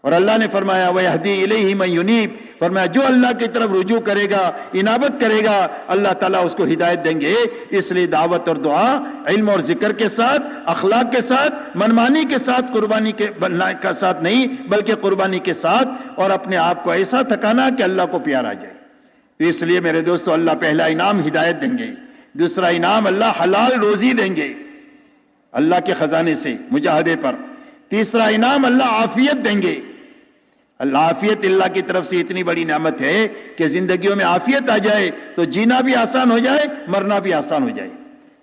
اور اللہ نے فرمایا وَيَهْدِي إِلَيْهِ مَن يُنِيبُ، فرمایا جو اللہ کی طرف رجوع کرے گا، انابت کرے گا، اللہ تعالیٰ اس کو ہدایت دیں گے۔ اس لیے دعوت اور دعا علم اور ذکر کے ساتھ، اخلاق کے ساتھ، منمانی کے ساتھ، قربانی کے ساتھ نہیں بلکہ قربانی کے ساتھ، اور اپنے آپ کو ایسا تھکانا کہ اللہ کو پیار آ جائے۔ تو اس لیے میرے دوستو، اللہ پہلا انعام ہدایت دیں گے، دوسرا انعام اللہ حلال روزی دیں گے اللہ کے خزانے سے مجاہدے پر، تیسرا انعام اللہ عافیت دیں گے۔ اللہ عافیت اللہ کی طرف سے اتنی بڑی نعمت ہے کہ زندگیوں میں عافیت آ جائے تو جینا بھی آسان ہو جائے، مرنا بھی آسان ہو جائے۔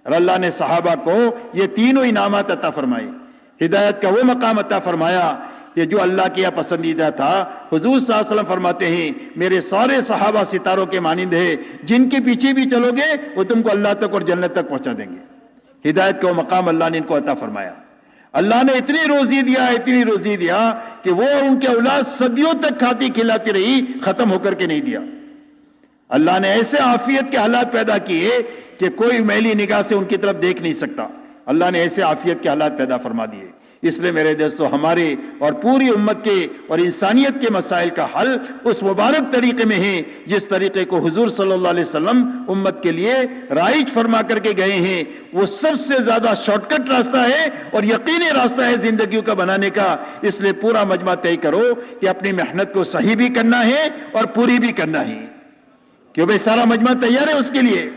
اور اللہ نے صحابہ کو یہ تینوں انعامات عطا فرمائے۔ ہدایت کا وہ مقام عطا فرمایا کہ جو اللہ کے یہاں پسندیدہ تھا۔ حضور صلی اللہ علیہ وسلم فرماتے ہیں میرے سارے صحابہ ستاروں کے مانند ہیں، جن کے پیچھے بھی چلو گے وہ تم کو اللہ تک اور جنت تک پہنچا دیں گے۔ ہدایت کا وہ مقام اللہ نے ان کو عطا فرمایا۔ اللہ نے اتنی روزی دیا کہ وہ اور ان کے اولاد صدیوں تک کھاتی کھلاتی رہی، ختم ہو کر کے نہیں دیا۔ اللہ نے ایسے عافیت کے حالات پیدا کیے کہ کوئی میلی نگاہ سے ان کی طرف دیکھ نہیں سکتا۔ اللہ نے ایسے عافیت کے حالات پیدا فرما دیے۔ اس لیے میرے دوستو، ہمارے اور پوری امت کے اور انسانیت کے مسائل کا حل اس مبارک طریقے میں ہے جس طریقے کو حضور صلی اللہ علیہ وسلم امت کے لیے رائج فرما کر کے گئے ہیں۔ وہ سب سے زیادہ شارٹ کٹ راستہ ہے اور یقینی راستہ ہے زندگیوں کا بنانے کا۔ اس لیے پورا مجمع طے کرو کہ اپنی محنت کو صحیح بھی کرنا ہے اور پوری بھی کرنا ہے۔ کیوں بھائی، سارا مجمع تیار ہے اس کے لیے؟